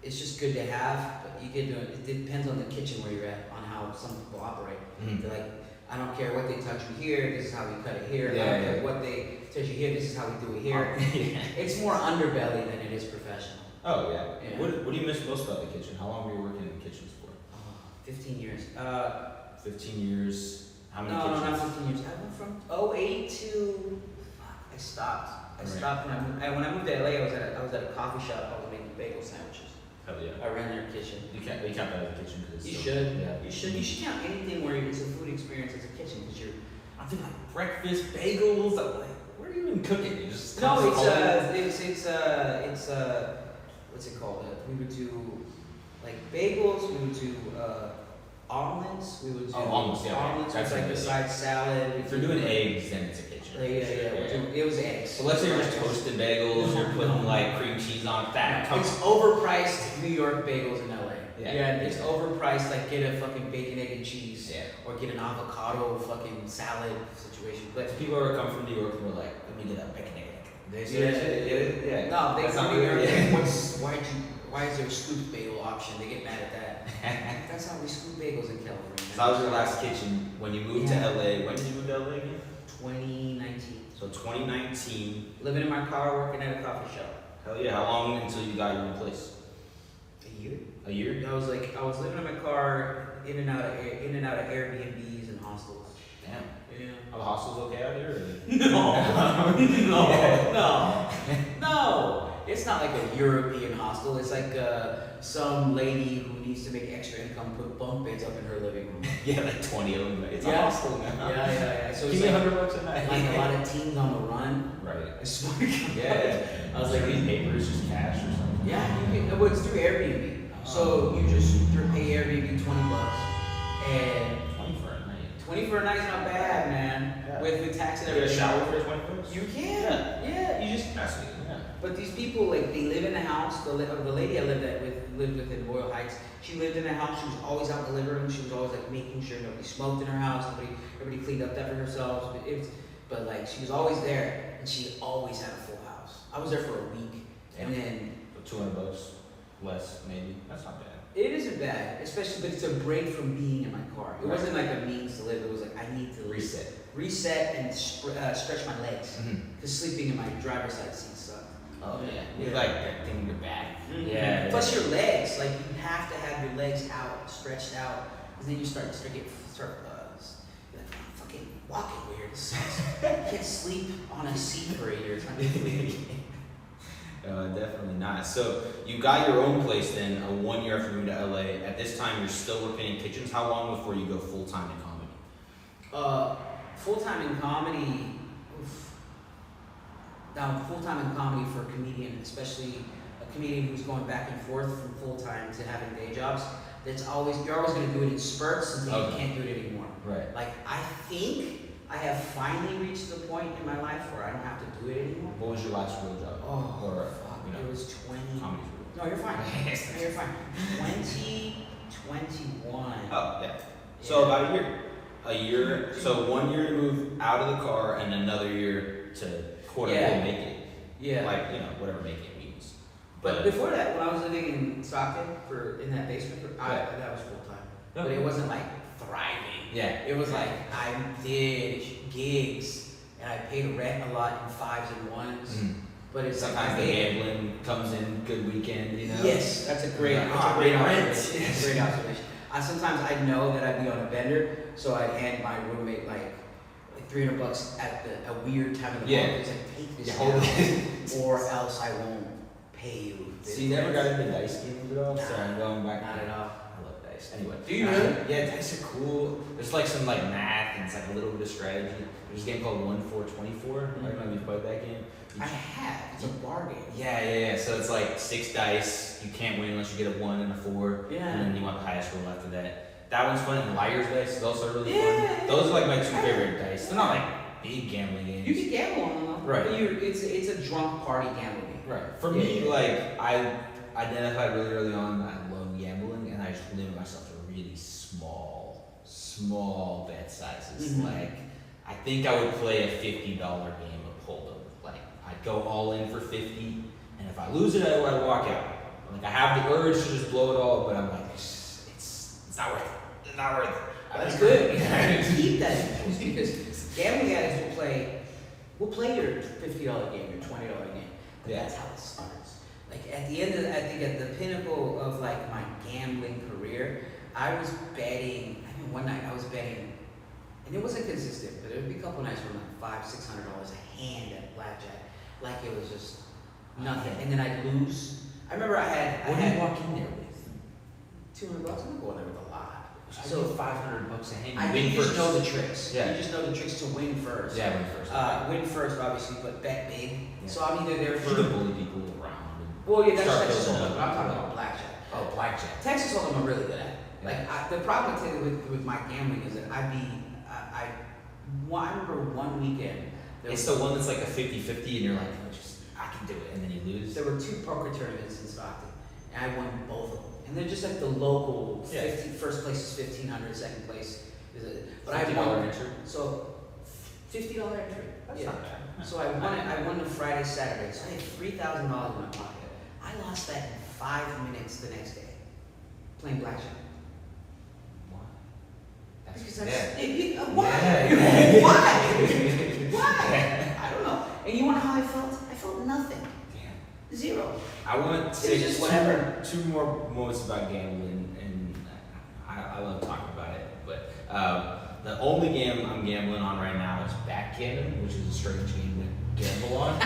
it's just good to have. But you get it depends on the kitchen where you're at, on how some people operate. Mm-hmm. They're like, I don't care what they touch you here. This is how we cut it here. Yeah, I don't care what they touch you here. This is how we do it here. It's more underbelly than it is professional. Oh yeah. What do you miss most about the kitchen? How long were you working in the kitchens for? 15 years. 15 years. How many No, kitchens? not 15 years. I went from 08 to I stopped. I stopped when I moved to LA. I was at a coffee shop. I was making bagel sandwiches. Hell yeah. I ran their kitchen. You count that as a kitchen because You should. Yeah. You should count anything where it's a food experience as a kitchen because you're. I'm thinking like breakfast bagels. I'm like, where are you even cooking? You just No, it's what's it called? We would do like bagels. We would do omelets. We would do omelets. Yeah, omelets that's with like besides salad. If you're doing eggs, then it's a kitchen. It was eggs. So let's say you're just toasting bagels. You're putting like cream cheese on that. It's overpriced New York bagels in LA. Yeah. It's overpriced. Like get a fucking bacon, egg, and cheese. Yeah. Or get an avocado fucking salad situation. But People who come from New York and we're like, let me get a bacon, egg. They say Yeah. that shit. Yeah. no, they That's come not New York. weird. Why is there a scoop bagel option? They get mad at that. That's how we scoop bagels in California. So that was your last kitchen when you moved to LA. When did you move to LA again? 2019. So 2019. Living in my car, working at a coffee shop. Hell yeah. How long until you got your own place? A year. A year? I was living in my car, in and out of Airbnbs and hostels. Damn. Yeah. Are the hostels okay out here? No. It's not like a European hostel. It's like some lady who needs to make extra income put bunk beds up in her living room. Yeah, like 20 of them. It's a Yeah. hostel now. Yeah. So Give it's me like, $100 a night. like a lot of teens on the run. Right. I swear to God. Yeah. I was like, these papers, just cash or something. yeah, well, it's through Airbnb. So you just pay Airbnb $20 and 20 for a night. 20 for a night's not bad, man. Yeah. With tax and Get a everything. shower for 20 bucks? You can. Yeah. You just. That's it, yeah. But these people, like, they live in a house. The lady I lived with in Royal Heights. She lived in a house. She was always out in the living room. She was always like making sure nobody smoked in her house. Everybody cleaned up after herself. But like she was always there, and she always had a full house. I was there for a week, and then. For $200 less, maybe. That's not bad. It isn't bad, especially, but it's a break from being in my car. It wasn't like a means to live. It was like I need to reset and stretch my legs. Because sleeping in my driver's side seat sucked. Oh yeah, you like that thing in your back. Mm-hmm. Yeah. Plus your legs, like you have to have your legs out, stretched out, because then you start you're like, I'm fucking walking weird. This sucks. I can't sleep on a seat for a year. It's not good for me. Definitely not. So you got your own place then 1 year after moving to LA. At this time, you're still working in kitchens. How long before you go full time in comedy? Full time in comedy. Oof. Now, full time in comedy for a comedian, especially a comedian who's going back and forth from full time to having day jobs. You're always going to do it in spurts until you can't do it anymore. Right. Like I think I have finally reached the point in my life where I don't have to do it anymore. What was your last real job? Oh, or fuck. you know, It was 20. comedy's real. No, you're fine. No, you're fine. 2021. Oh yeah. So about a year. So 1 year to move out of the car, and another year to quote unquote make it. Yeah. Like, you know, whatever make it means. But before that, when I was living in Stockton in that basement, that was full time. Yeah. But it wasn't like thriving. Yeah. It was like I did gigs and I paid rent a lot in 5s and 1s. Mm-hmm. But it's sometimes like the gambling comes in good weekend, you know. Yes, that's a great observation. Yes. Great observation. Sometimes I know that I'd be on a bender, so I'd hand my roommate like $300 at a weird time of the month. It's like, take this now, or else I won't pay you. So you never got into dice games at all? Nah, So I'm going back. Not at all. I love dice. Anyway. Do you really? Yeah, dice are cool. There's like some like math and it's like a little bit of strategy. There's a game called 1-4-24. I don't know if you've played that game. I have. It's a bar game. Yeah. So it's like 6 dice. You can't win unless you get a 1 and a 4. Yeah. And then you want the highest roll after that. That one's fun. And Liar's Dice is also really Yeah. fun. Those are like my 2 favorite dice. They're not like big gambling games. You can gamble on them, Right. But it's a drunk party gambling game. Right. For me, like I identified really early on that I love gambling, and I just limit myself to really small bet sizes. Mm-hmm. Like I think I would play a $50 game of Hold'em. Like I'd go all in for 50, and if I lose it, I'd walk out. Like I have the urge to just blow it all, but I'm like, it's not worth it. It's not worth it. That's good. Keep that impulse because gambling addicts will play your $50 game, your $20 game. But that's how it starts. Like at the end of, I think at the pinnacle of like my gambling career, I was betting. I mean, one night I was betting, and it wasn't consistent, but there would be a couple nights where like $500-$600 a hand at blackjack, like it was just nothing. And then I'd lose. I remember I had. What did you walk in there with? $200. I'm going there with a lot. So $500 a hand. You just know the tricks. Yeah. You just know the tricks to win first. Yeah, win first. Win first, obviously, but bet big. Yeah. So I'm either there You for. can bully people around. Well, yeah, that's Start Texas building Hold'em, up. but I'm talking about blackjack. Oh, blackjack. Texas Hold'em I'm really good at. Yeah. Like the problem with my gambling is that I remember one weekend. It's the one that's like a 50-50 and you're like, oh, I can do it, and then you lose. There were 2 poker tournaments in Stockton, and I won both of them. And they're just like the local. First place is $1,500, second place is but I won. Entry. So $50 entry. That's not bad. So I won the Friday, Saturday. So I had $3,000 in my pocket. I lost that in 5 minutes the next day, playing blackjack. Why? Because Why? Why? I don't know. And you want to know how I felt? I felt nothing. Damn. Zero. I want to say just two more moments about gambling, and I love talking about it. But the only game I'm gambling on right now is backgammon, which is a strange game to gamble on,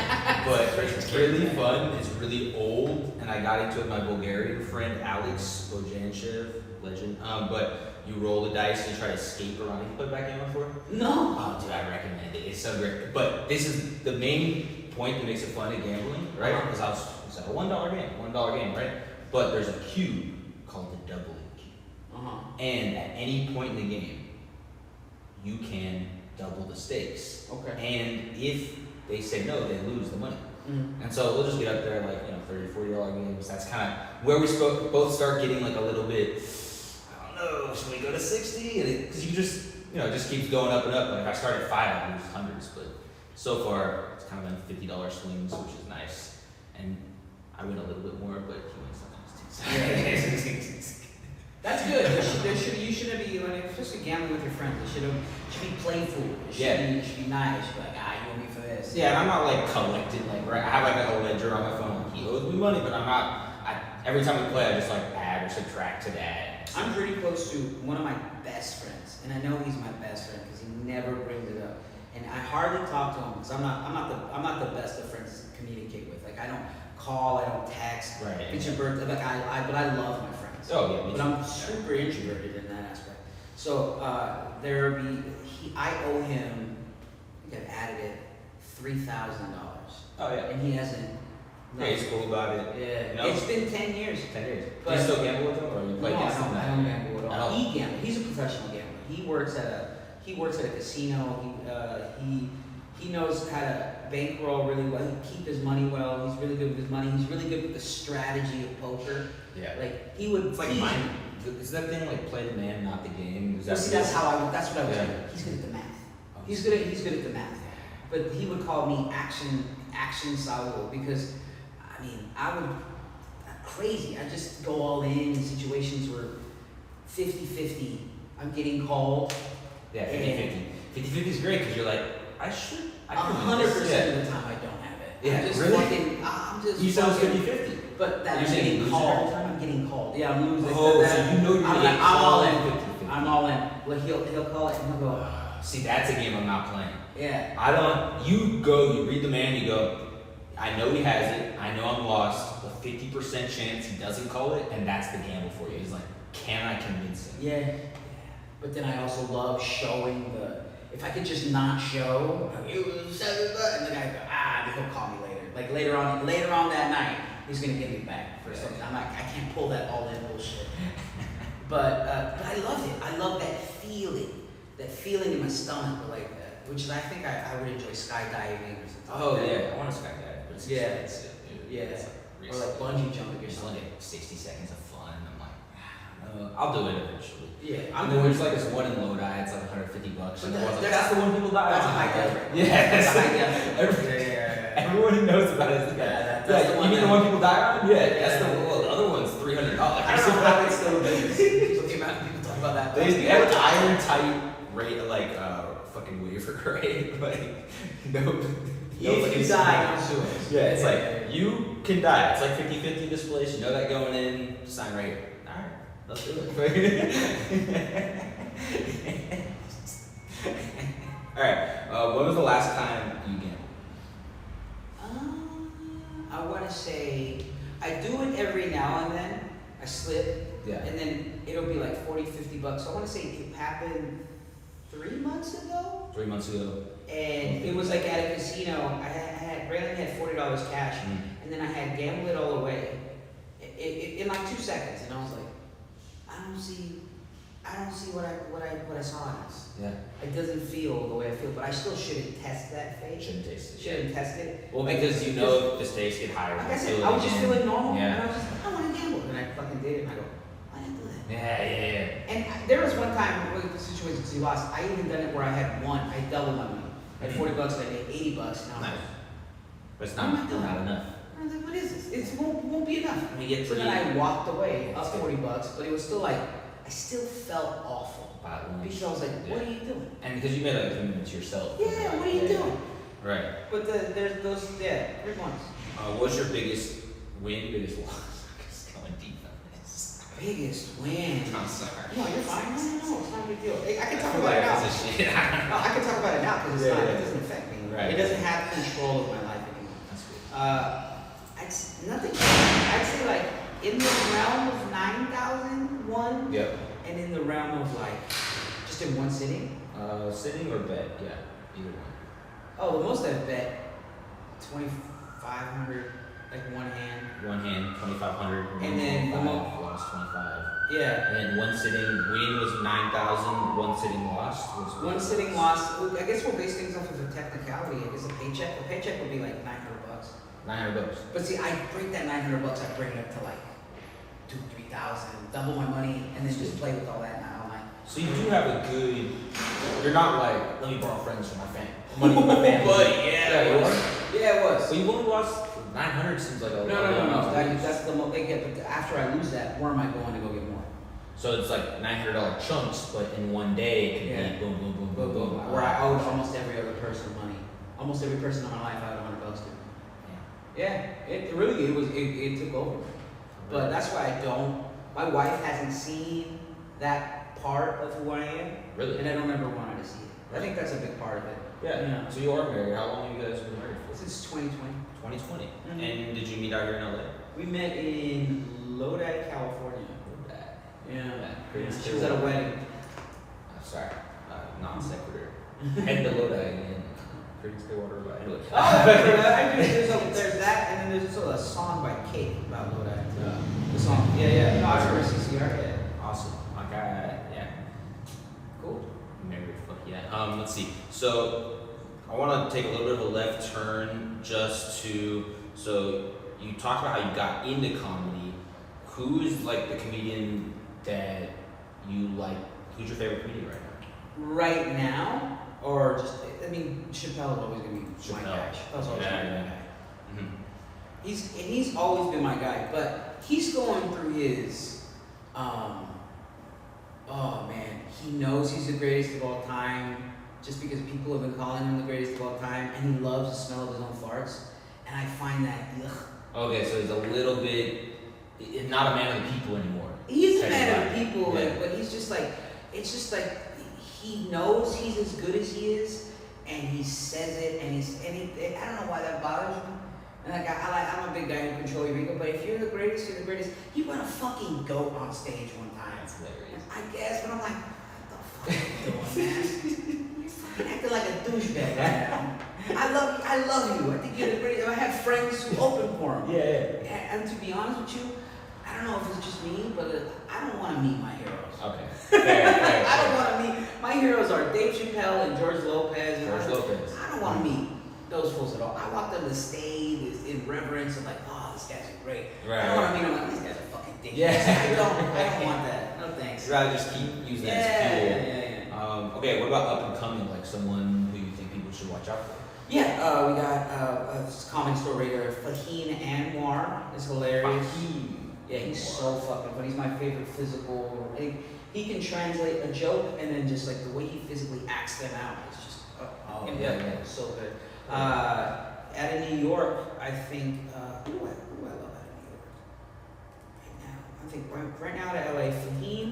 but it's really fun. It's really old, and I got into it with my Bulgarian friend Alex Bojanshev, legend. But you roll the dice and you try to escape around. Have you played backgammon before? No. Oh, dude, I recommend it. It's so great. But this is the main point that makes it fun at gambling, right? Because it's like a $1 game, right? But there's a cube called the doubling cube. And at any point in the game, you can double the stakes. Okay. And if they say no, they lose the money. Mm-hmm. And so we'll just get up there like, $30-$40 games. That's kind of where we both start getting like a little bit, I don't know, should we go to 60? Because you just, it just keeps going up and up. Like if I start at 5, I lose hundreds. But so far, it's kind of been $50 swings, which is nice. And I win a little bit more, but he wins sometimes too. That's good. You shouldn't be, especially gambling with your friends. It should be playful. It should be nice. Like, you owe me for this. Yeah, and I'm not like collecting, right? I have like a ledger on my phone. Like, he owes me money, but I'm not. Every time we play, I just like add or subtract to that. I'm pretty close to one of my best friends, and I know he's my best friend because he never brings it up. And I hardly talk to him because I'm not the best of friends to communicate with. Like I don't call, I don't text. Right. It's your birthday. Like but I love my friends. Oh yeah. But I'm super introverted in that aspect. So I owe him. I think I've added it $3,000. Oh yeah. And he hasn't. Yeah, he's cool about it. Yeah. No? It's been 10 years. 10 years. But Do you still gamble with him, or you play against him? I don't gamble at all. I don't. He gambles. He's a professional gambler. He works at he works at a casino. He knows how to bankroll really well. He keep his money well. He's really good with his money. He's really good with the strategy of poker. Yeah. Like he would. It's like mine. Is that thing like play the man, not the game? Is that see, that's what I was doing. He's good at the math. He's good at the math. But he would call me action Saul because, I mean, I'm crazy. I just go all in situations where 50-50, I'm getting called. Yeah, 50-50. 50-50 is great because you're like, I could 100% of the time I don't have it. Yeah, I'm just really? I'm just. You sound 50-50. But that you're I'm getting called. I'm getting called. Yeah, I'm losing. Oh, so you know you're getting I'm all in. 50-50. I'm all in. Well, he'll call it and he'll go. See, that's a game I'm not playing. Yeah. You read the man, you go, I know he has it, I know I'm lost, a 50% chance he doesn't call it, and that's the gamble for you. He's like, can I convince him? Yeah. But then I also love showing if I could just not show, it was 7 bucks, and then I go, he'll call me later. Like later on that night, he's gonna give me back for something. I'm like, I can't pull that all in bullshit. But I love it. I love that feeling in my stomach, which is I think I would enjoy skydiving or something. Oh yeah, I want to skydive, but it's expensive. Yeah. It's Or like bungee jumping or It's something. like 60 seconds of fun. I'm like, I don't know. I'll do it eventually. Yeah, There's like this one in Lodi. It's like $150. But That's the one people die. That's a high death rate. Yeah, That's a high death rate. Everyone who knows about it is That's the one. You mean the one people die on? Yeah, that's the other one's $300. I don't know how it's still in business. People talk about that. They have an iron tight rate, like fucking waiver rate. Like no. If you die, don't sue us. Yeah, it's like you can die. It's like 50-50 this place. You know that going in. Sign right here. All right, let's do it. All right. When was the last time you gambled? I want to say I do it every now and then. I slip. Yeah. And then it'll be like $40-50. I want to say it happened 3 months ago. 3 months ago. And it was like at a casino. Brandon had $40 cash, and then I had gambled it all away in like 2 seconds. And I was like, I don't see what I saw in this. Yeah. It doesn't feel the way I feel, but I still shouldn't test that fate. Shouldn't taste it. Shouldn't test it. Well, because you know the stakes get higher. Like I said, I was just feeling normal, Yeah. and I was just, I want to gamble, and I fucking did it, and I go, why did I do that? Yeah. And there was one time with the situation because he lost. I even done it where I had won. I doubled my money. I had $40, I made $80, and I was like, But it's what am I not doing? enough. I was like, what is this? It won't be enough. We get So then I walked away, up That's good. $40, but it was still like, I still felt awful. Because I was like, what are you doing? And because you made a commitment to yourself. Yeah, what are you doing? Right. But there's those, 3 months. What's your biggest win, biggest loss? Just going deep on this. Biggest win. I'm sorry. No, you're fine. No, it's not a big deal. I can talk feel about it like now. this is shit. No, I can talk about it now because it doesn't affect me. Right. It doesn't have control of my life anymore. That's good. Nothing. I'd say like in the realm of 9,000 one, Yep. and in the realm of like just in one sitting. Sitting or bet? Yeah, either one. Oh, the most I've bet 2,500, like one hand. One hand, 2,500. And then the lost 25. Yeah. And then one sitting win was 9,000. One sitting lost was One sitting lost. I guess we'll base things off of a technicality. I guess a paycheck would be like $900. $900. But see, I break that $900. I bring it up to like 2,000-3,000, double my money, and then just play with all that now. I'm like, So you do have a good. You're not like, let me borrow friends for my family. Money for my family. buddy, yeah, it was. So you only lost 900. Seems like a lot. No. That's the most they get. But after I lose that, where am I going to go get more? So it's like $900 chunks, but in one day it could be boom, boom, boom, boom, boom. Where I owed almost every other person money. Almost every person in my life I owed $100 to. Yeah, it really it took over. But that's why I don't. My wife hasn't seen that part of who I am. Really? And I don't ever want her to see it. I think that's a big part of it. Yeah. So you are married. How long have you guys been married for? Since 2020. 2020. Mm-hmm. And did you meet out here in LA? We met in Lodi, California. Yeah. She was at a wedding. Sorry. Non sequitur. Head to Lodi again. Creedence Clearwater Revival. Anyway. There's that, and then there's also a song by Kate about Lodi. The song. Yeah. No, I remember CCR. Yeah. Awesome. My guy. Yeah. Cool. Married. Fuck yeah. Let's see. So I want to take a little bit of a left turn just to. So you talked about how you got into comedy. Who's like the comedian that you like? Who's your favorite comedian right now? Right now, or just I mean, Chappelle is always gonna be my guy. Chappelle's always gonna be my guy. Mm-hmm. He's always been my guy, but he's going through his. Oh man, he knows he's the greatest of all time, just because people have been calling him the greatest of all time, and he loves the smell of his own farts, and I find that ugh. Okay, so he's a little bit not a man of the people anymore. He's a man of the people, yeah. But he's just like, it's just like he knows he's as good as he is, and he says it, and I don't know why that bothers me. And like I'm a big guy who control your ego, but if you're the greatest, you're the greatest. He went a fucking goat on stage one time. That's hilarious. I guess, but I'm like, what the fuck are you doing, man? You're fucking acting like a douchebag right now. I love you. I think you're the greatest. I have friends who open for him. Yeah. And to be honest with you, I don't know if it's just me, but I don't want to meet my heroes. Okay. Fair. I don't want to meet my heroes are Dave Chappelle and George Lopez. I don't want to meet those fools at all. I walk them to stage in reverence and like, oh, these guys are great. Right. I don't want to meet them like, these guys are fucking dickheads. Yeah. I don't want that. No thanks. You'd rather just keep using that as fuel. Yeah. Okay, what about up and coming, like someone who you think people should watch out for? Yeah, we got a comedy store writer, Fahim Anwar is hilarious. Yeah, he's so fucking funny. He's my favorite physical. He can translate a joke and then just like the way he physically acts them out is just so good. Out of New York, I think. Who do I love out of New York? Right now, I think right now out of LA, Fahim,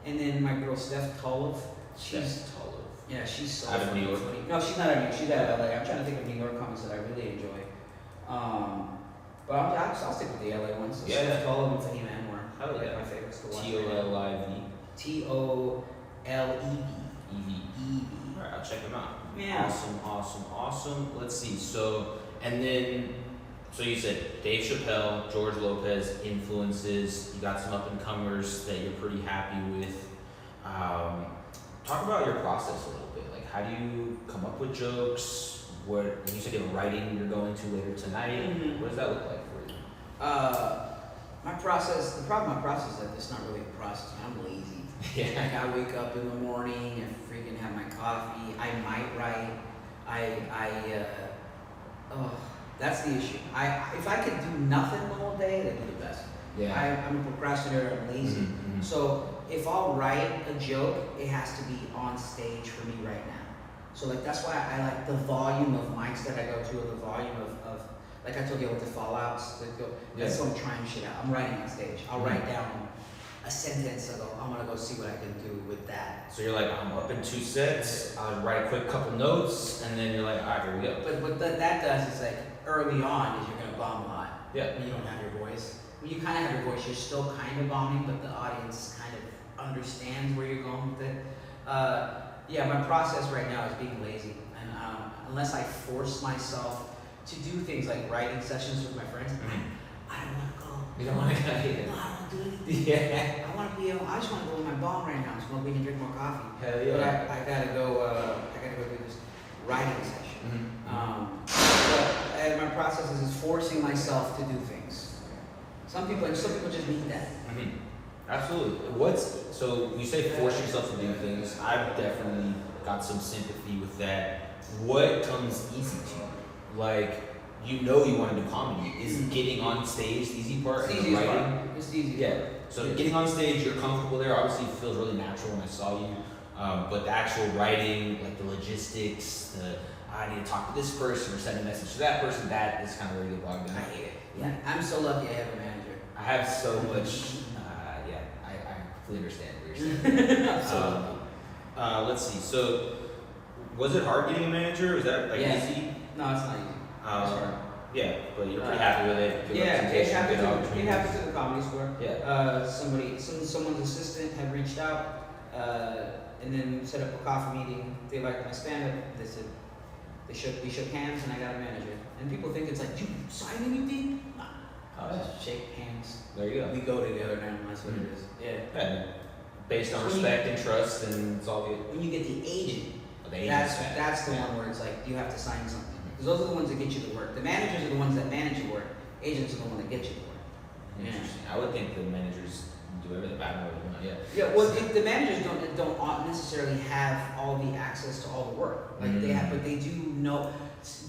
and then my girl Steph Tolov. Yeah, she's so out of New York. Funny. No, she's not out of New York. She's out of LA. I'm trying to think of New York comics that I really enjoy. But I'll stick with the LA ones. So Steph Tolov and Fahim Anwar. Oh, like yeah. my favorites to watch. TOLIV. TOLEB. Alright, I'll check them out. Yeah. Awesome. Let's see. So you said Dave Chappelle, George Lopez influences. You got some up and comers that you're pretty happy with. Talk about your process a little bit. Like, how do you come up with jokes? What you said you have a writing you're going to later tonight. Mm-hmm. What does that look like for you? My process. The problem with my process is that it's not really a process. I'm lazy. Yeah. Like I wake up in the morning and freaking have my coffee. I might write. That's the issue. If I could do nothing the whole day, that'd be the best. Yeah. I'm a procrastinator. I'm lazy. Mm-hmm. So if I'll write a joke, it has to be on stage for me right now. So like that's why I like the volume of mics that I go to, or the volume of like I told you with the fallouts. That's what I'm trying shit out. I'm writing on stage. I'll write down a sentence. I'm gonna go see what I can do with that. So you're like, I'm up in 2 sets. I'll write a quick couple notes, and then you're like, all right, here we go. But what that does is like early on is you're gonna bomb a lot. Yeah. When you don't have your voice. When you kind of have your voice, you're still kind of bombing, but the audience kind of understands where you're going with it. My process right now is being lazy, and unless I force myself to do things like writing sessions with my friends, I don't want to go. You don't want to go? No, I don't want to do anything. Yeah. I just want to go with my bomb right now, smoke weed and drink more coffee. Hell yeah. But I gotta go. I gotta go do this writing session. But my process is forcing myself to do things. Some people just need that. Mm-hmm. Absolutely. So you say force yourself to do things. I've definitely got some sympathy with that. What comes easy to you? Like, you want to do comedy. Is getting on stage the easy part? It's the easiest part. It's the easiest part. So getting on stage, you're comfortable there. Obviously, it feels really natural when I saw you. But the actual writing, like the logistics, I need to talk to this person or send a message to that person, that is kind of where you get bogged down. I hate it. Yeah. I'm so lucky I have a manager. I have so much. I completely understand what you're saying. Let's see. So, was it hard getting a manager? Is that easy? No, it's not easy. Yeah, but you're pretty happy with it. It happened to the Comedy Store. Yeah. Someone's assistant had reached out, and then set up a coffee meeting. They liked my stand-up. They said we shook hands, and I got a manager. And people think it's like, you sign anything? Just shake hands. There you go. We go together now. That's what it is. Yeah. Based on respect and trust, and it's all good. When you get the agent That's the one where it's like you have to sign something. Because those are the ones that get you the work. The managers are the ones that manage your work. Agents are the ones that get you the work. Interesting. I would think the managers do everything. I don't know. Yeah. Yeah. Well, the managers don't necessarily have all the access to all the work. Like they have, but they do know.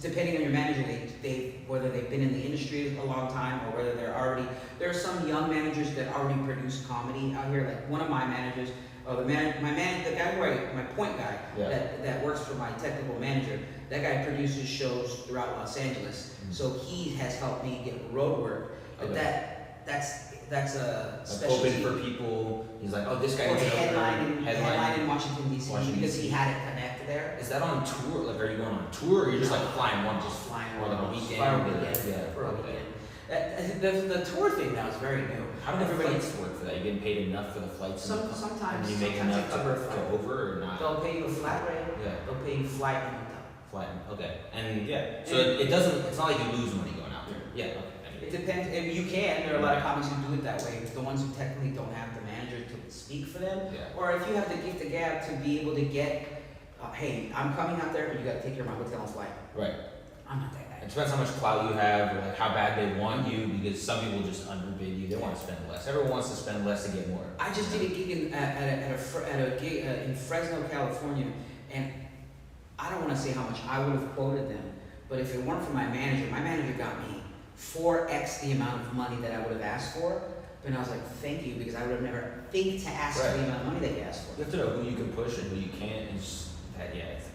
Depending on your manager, they whether they've been in the industry a long time or whether there are some young managers that already produce comedy out here. Like one of my managers, the guy my point guy that works for my technical manager. That guy produces shows throughout Los Angeles, so he has helped me get road work. But that's a specialty. Open for people. He's like, oh, this guy. Well, headline in Washington D.C. because he had it connected there. Is that on tour? Like, are you going on tour, or you're just like flying one, just flying or like a weekend? For a weekend. The tour thing now is very new. How do the flights work for that? You getting paid enough for the flights? Sometimes. And you make enough to go over or not? They'll pay you a flat rate. Yeah. They'll pay you flight and hotel. Okay. And so it doesn't. It's not like you lose money going out there. Yeah. Okay. It depends. If you can, there are a lot of comics who do it that way. The ones who technically don't have the manager to speak for them, or if you have the gift of gab to be able to get, hey, I'm coming out there, but you got to take care of my hotel and flight. Right. I'm not that guy. It depends how much clout you have, or like how bad they want you, because some people just underbid you. They want to spend less. Everyone wants to spend less to get more. I just did a gig at a gig in Fresno, California, and I don't want to say how much I would have quoted them, but if it weren't for my manager got me 4x the amount of money that I would have asked for. And I was like, thank you, because I would have never think to ask for the amount of money that you asked for. You have to know who you can push and who you can't.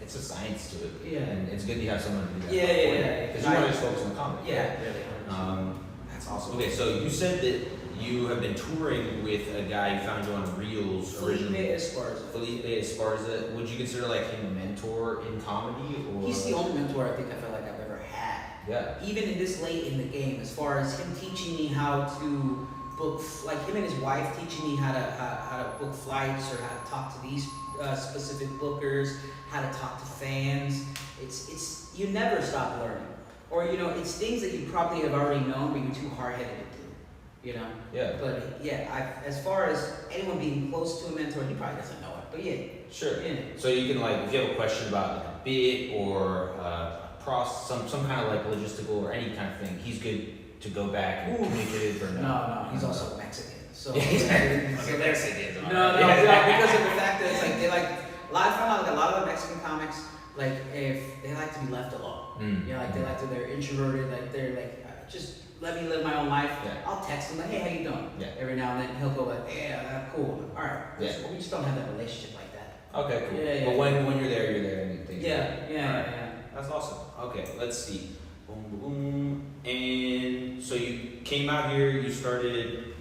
It's a science to it. Yeah. And it's good to have someone to do that. Yeah. Because you want to just focus on comedy. Yeah, really. That's awesome. Okay, so you said that you have been touring with a guy you found you on Reels originally. Felipe Esparza. Would you consider like him a mentor in comedy? Or? He's the only mentor I think I feel like I've ever had. Yeah. Even in this late in the game, as far as him teaching me how to book, like him and his wife teaching me how to book flights or how to talk to these specific bookers, how to talk to fans. It's you never stop learning, or it's things that you probably have already known, but you're too hard-headed to do. Yeah. But as far as anyone being close to a mentor, he probably doesn't know it. But yeah. Sure. Yeah. So you can if you have a question about like a bit or some kind of like logistical or any kind of thing, he's good to go back and communicate it or no. He's also Mexican. So Mexican. No, because of the fact that it's like they like a lot of the Mexican comics, like if they like to be left alone. They're introverted, like they're like just let me live my own life. Yeah. I'll text him like, hey, how you doing? Yeah. Every now and then he'll go like, yeah, cool. All right. Yeah. We just don't have that relationship like that. Okay, cool. Yeah. But when you're there and things. Yeah. That's awesome. Okay, let's see. Boom, boom, boom. And so you came out here, you started.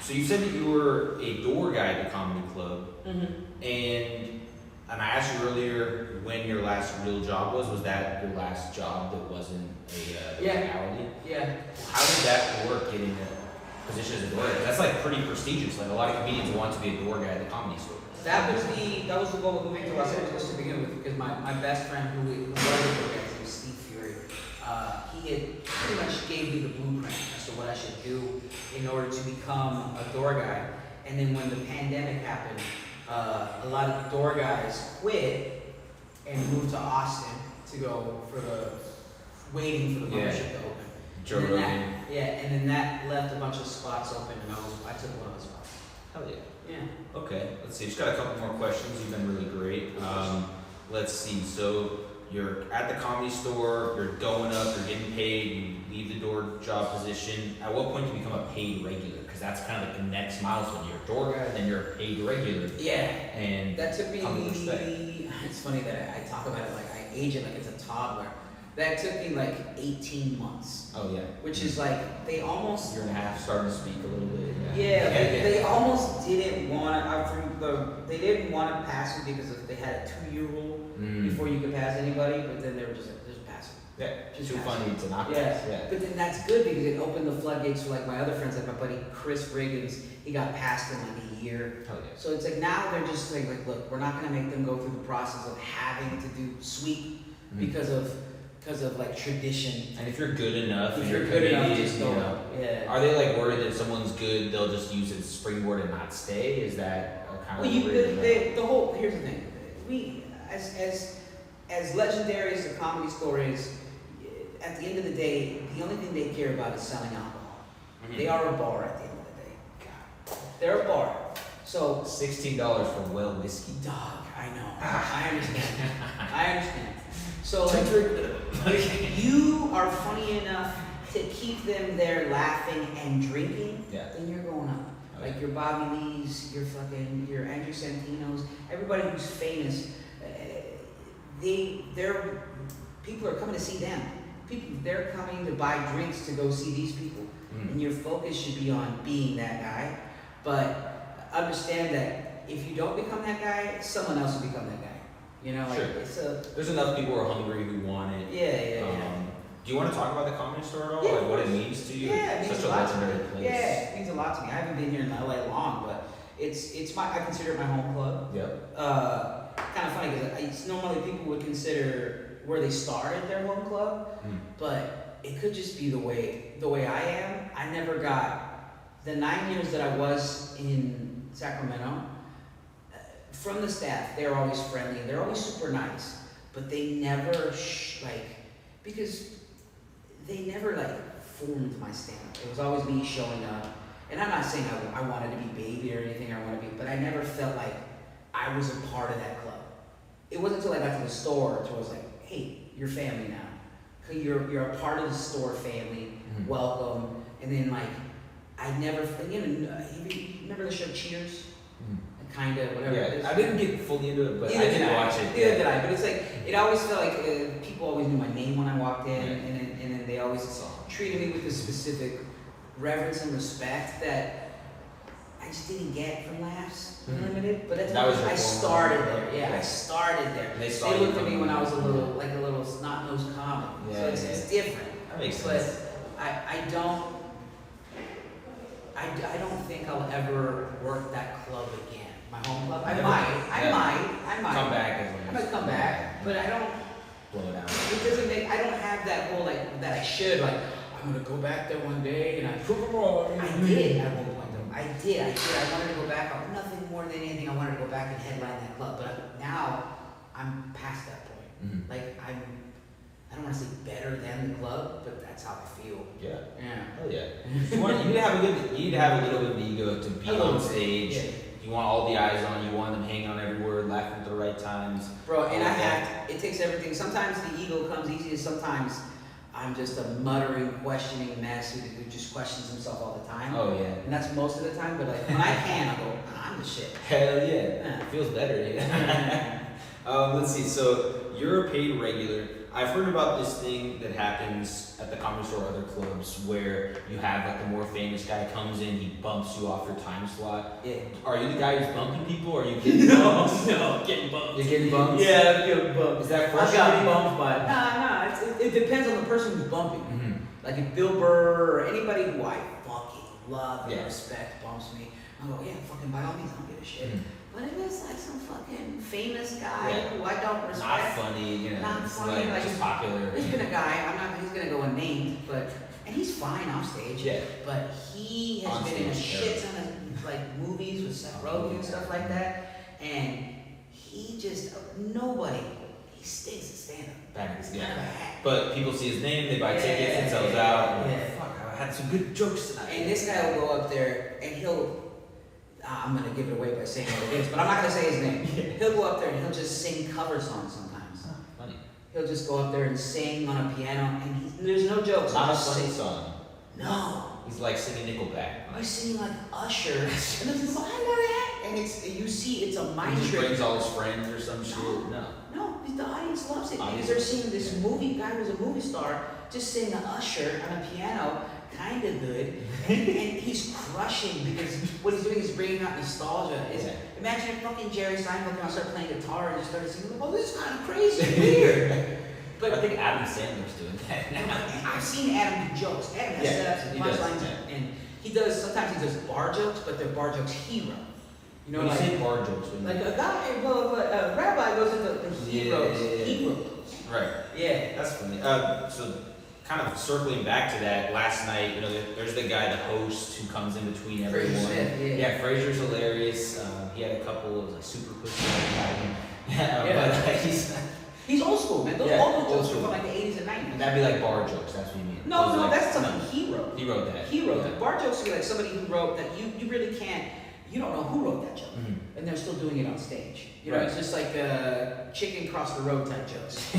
So you said that you were a door guy at the comedy club. Mm-hmm. And I asked you earlier when your last real job was. Was that your last job that wasn't a reality? Yeah. How did that work, getting a position as a door guy? That's like pretty prestigious. Like a lot of comedians want to be a door guy at the comedy store. That was the goal of moving to Los Angeles to begin with, because my best friend who was a door guy, his name was Steve Fury, he had pretty much gave me the blueprint as to what I should do in order to become a door guy. And then when the pandemic happened, a lot of door guys quit and moved to Austin to go waiting for the membership to open. Joe Rogan. And then that left a bunch of spots open, and I took one of the spots. Hell yeah. Yeah. Okay, let's see. Just got a couple more questions. You've been really great. Let's see. So you're at the comedy store, you're going up, you're getting paid, you leave the door job position. At what point do you become a paid regular? Because that's kind of like the next milestone. You're a door guy, then you're a paid regular. Yeah. And that took me. It's funny that I talk about it like I age it like it's a toddler. That took me like 18 months. Oh yeah. Which is like they almost year and a half starting to speak a little bit. Yeah. They almost didn't want to. They didn't want to pass it because they had a 2-year rule before you could pass anybody. But then they were just pass it. Yeah. Just too funny to not pass. Yeah. But then that's good because it opened the floodgates for like my other friends, like my buddy Chris Riggins. He got passed in like a year. Oh yeah. So it's like now they're just like look, we're not gonna make them go through the process of having to do sweep because of like tradition. And if you're good enough, just go. Yeah. Are they like worried that if someone's good, they'll just use it as springboard and not stay? Is that a kind of here's the thing. as legendary as the Comedy Store is, at the end of the day, the only thing they care about is selling alcohol. Mm-hmm. They are a bar at the end of the day. God. They're a bar. So $16 for well whiskey. Dog, I know. I understand. I understand. So like, you are funny enough to keep them there laughing and drinking, then you're going up. Okay. Like your Bobby Lees, your Andrew Santino's, everybody who's famous, people are coming to see them. They're coming to buy drinks to go see these people. And your focus should be on being that guy. But understand that if you don't become that guy, someone else will become that guy. You know, like there's enough people who are hungry who want it. Yeah. Do you want to talk about the Comedy Store at all? Yeah, like what it means to you? Yeah, it means such a lot legendary to me. place. Yeah, it means a lot to me. I haven't been here in LA long, but I consider it my home club. Yep. Kind of funny because normally people would consider where they started their home club, but it could just be the way I am. I never got the 9 years that I was in Sacramento. From the staff, they're always friendly. They're always super nice, but they never because they never formed my stand-up. It was always me showing up, and I'm not saying I wanted to be baby or anything. But I never felt like I was a part of that club. It wasn't until I got to the store until I was like, hey, you're family now. You're a part of the store family. Welcome. And then I never, remember the show Cheers? Kind of, whatever. Yeah, I didn't get fully into it, but I did watch it. Neither did I. But it's it always felt like people always knew my name when I walked in, and then they always treated me with a specific reverence and respect that I just didn't get from Laughs Unlimited. But that's why I started there. Yeah, I started there. They looked at me when I was a little snot-nosed comic. Yeah, so it's different. That makes sense. But I don't think I'll ever work that club again. My home club. I might. Come back. I might come back, but I don't blow it out. It doesn't make. I don't have that whole that I should I'm gonna go back there one day and I did at one point though. I did. I wanted to go back. Nothing more than anything. I wanted to go back and headline that club, but now I'm past that point. I don't want to say better than the club, but that's how I feel. Yeah. Yeah. Oh yeah. You need to have a little bit of ego to be on stage. Yeah. You want all the eyes on you. Want them hanging on every word, laughing at the right times. Bro, and it takes everything. Sometimes the ego comes easy, and sometimes I'm just a muttering, questioning mess who just questions himself all the time. Oh yeah. And that's most of the time. But when I can, I go, I'm the shit. Hell yeah. It feels better. Yeah. Let's see. So you're a paid regular. I've heard about this thing that happens at the Comedy Store or other clubs where you have the more famous guy comes in, he bumps you off your time slot. Yeah. Are you the guy who's bumping people or are you getting bumped? No, getting bumped. You're getting bumped? Yeah, I'm getting bumped. Is that first? I got bumped by Nah, it depends on the person who's bumping. Like if Bill Burr or anybody who I fucking love and respect bumps me, I go, yeah, fucking by all means, I don't give a shit. But if it's some fucking famous guy who I don't respect. Not funny, not funny, just popular. There's been a guy, he's gonna go unnamed, and he's fine off stage. Yeah. But he has been in a shit ton of movies with Seth Rogen and stuff like that. And he just, he stinks at stand-up. But people see his name, they buy tickets, it sells out. Fuck, I had some good jokes tonight. And this guy will go up there and I'm going to give it away by saying what it is, but I'm not going to say his name. He'll go up there and he'll just sing cover songs sometimes. Funny. He'll just go up there and sing on a piano, and there's no jokes. Not a funny song. No. He's like singing Nickelback. He's singing like Usher. And there's people, I know that. And it's a mind trick. He just brings all his friends or some shit. No, the audience loves it because they're seeing this movie guy who's a movie star just sing Usher on a piano. Kind of good, and he's crushing because what he's doing is bringing out nostalgia. Imagine if fucking Jerry Seinfeld came out, started playing guitar, and just started singing. Oh, this is kind of crazy, weird. But I think Adam Sandler's doing that now. I've seen Adam do jokes. Adam has setups and punchlines, and he does. Sometimes he does bar jokes, but they're bar jokes hero. You know, when you say bar jokes, like a guy, a rabbi goes into the heroes. Heroes. Right. Yeah. That's funny. So kind of circling back to that, last night, you know, there's the guy, the host, who comes in between everyone. Fraser Smith, yeah. Fraser's hilarious. He had a couple of like super pussy. But he's old school, man. All those jokes are from like the 80s and 90s. That'd be like bar jokes. That's what you mean. No, that's something he wrote. He wrote that. He wrote that. Bar jokes would be like somebody who wrote that you really can't. You don't know who wrote that joke, and they're still doing it on stage. You know, it's just like chicken cross the road type jokes.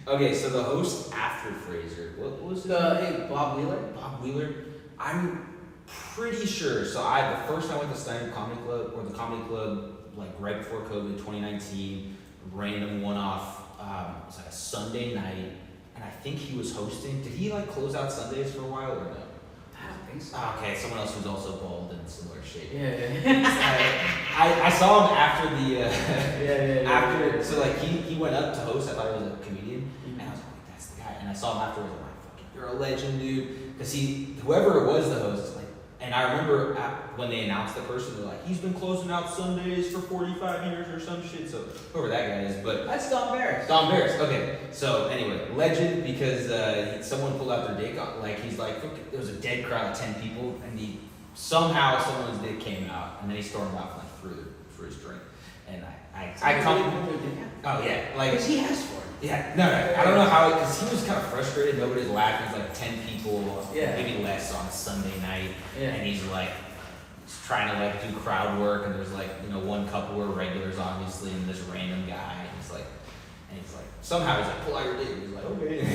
Okay, so the host after Fraser, what was it? Bob Wheeler. Bob Wheeler. I'm pretty sure. So the first time I went to Steiner Comedy Club, or the comedy club, like right before COVID, 2019, random one-off. It was like a Sunday night, and I think he was hosting. Did he like close out Sundays for a while or no? I don't think so. Okay, someone else who's also bald and similar shape. Yeah. I saw him after the after. So like he went up to host. I thought he was a comedian, and I was like, that's the guy. And I saw him afterwards. I'm like, fucking, you're a legend, dude. Because whoever it was, the host, like, and I remember when they announced the person, they're like, he's been closing out Sundays for 45 years or some shit. So whoever that guy is, but that's Don Barris. Don Barris. Okay. So anyway, legend because someone pulled out their dick. Like he's like, there was a dead crowd of 10 people, and somehow someone's dick came out, and then he stormed off like for his drink. And I come. Oh yeah, like because he asked for it. Yeah, no, I don't know how, because he was kind of frustrated. Nobody's laughing. It's like 10 people, maybe less on a Sunday night, and he's like trying to like do crowd work, and there's like one couple who are regulars obviously, and this random guy, and he's like somehow he's like pull out your dick. He's like okay.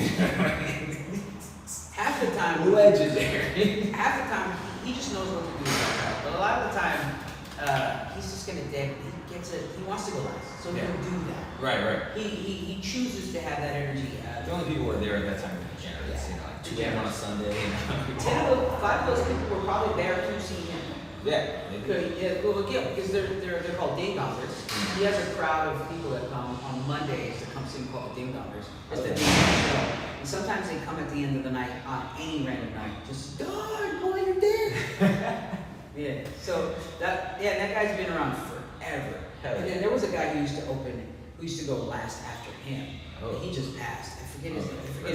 Half the time, legendary. Half the time he just knows what to do with that, but a lot of the time he's just gonna dig. He wants to go last, so he can do that. Right. He chooses to have that energy. The only people who were there at that time were degenerates, like 2 a.m. on a Sunday. 5 of those people were probably there to see him. Yeah. Because they're called ding dongers. He has a crowd of people that come on Mondays to come see him called the ding dongers. It's the ding dong show. And sometimes they come at the end of the night on any random night, just God, pull your dick. Yeah. So that guy's been around forever. And then there was a guy who used to go last after him. And he just passed. I forget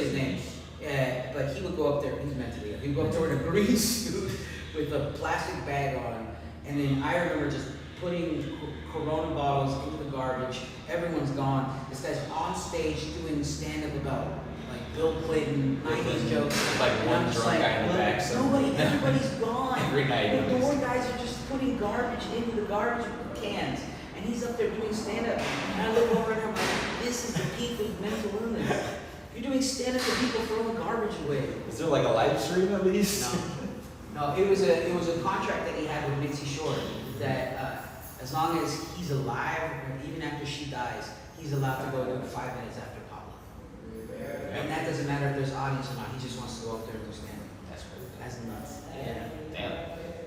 his name. Yeah, but he would go up there. He's mentally ill. He would go up there in a green suit with a plastic bag on, and then I remember just putting Corona bottles into the garbage. Everyone's gone. This guy's on stage doing stand-up about like Bill Clinton, 90s jokes. Like one drunk guy in the back. Everybody's gone. Every night. The door guys are just putting garbage into the garbage cans. And he's up there doing stand-up. And I look over and I'm like, this is the peak of mental illness. You're doing stand-up and people throwing garbage away. Is there like a live stream at least? No, it was a contract that he had with Mitzi Shore that as long as he's alive, or even after she dies, he's allowed to go do 5 minutes after Pablo. And that doesn't matter if there's audience or not. He just wants to go up there and do stand-up. That's crazy. That's nuts. Yeah. Damn.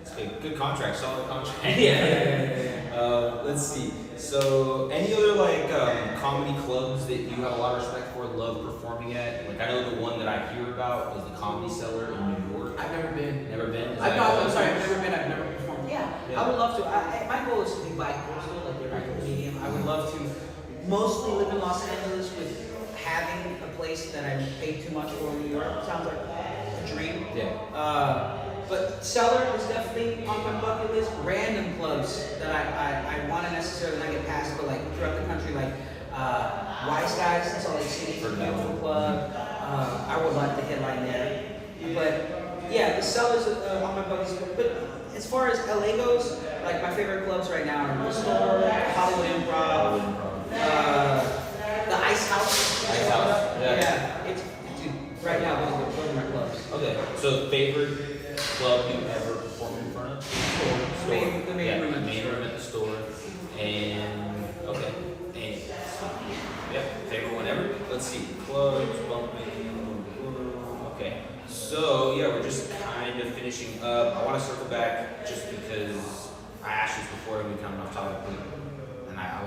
It's good contract, solid contract. Yeah. Let's see. So, any other like comedy clubs that you have a lot of respect for, love performing at? Like I know the one that I hear about is the Comedy Cellar in New York. I've never been. Never been? I'm sorry, I've never been. I've never performed. Yeah. I would love to. My goal is to be bi-coastal, like every comedian. I would love to mostly live in Los Angeles with having a place that I paid too much for in New York. Sounds like a dream. Yeah. But Cellar is definitely on my bucket list. Random clubs that I want to necessarily not get past, but like throughout the country, like Wise Guys in Salt Lake City, a beautiful club. I would like to headline there. But yeah, the Cellar's on my bucket list. But as far as LA goes, like my favorite clubs right now are the Store, Hollywood Improv, the Ice House. Ice House. Yeah. It's right now those are my clubs. Okay. So favorite club you ever performed in front of? Store. The main room at the Store. And okay. And favorite one ever? Let's see. Clubs, bumping. Okay. So yeah, we're just kind of finishing up. I want to circle back just because I asked this before and we kind of off topic, and I have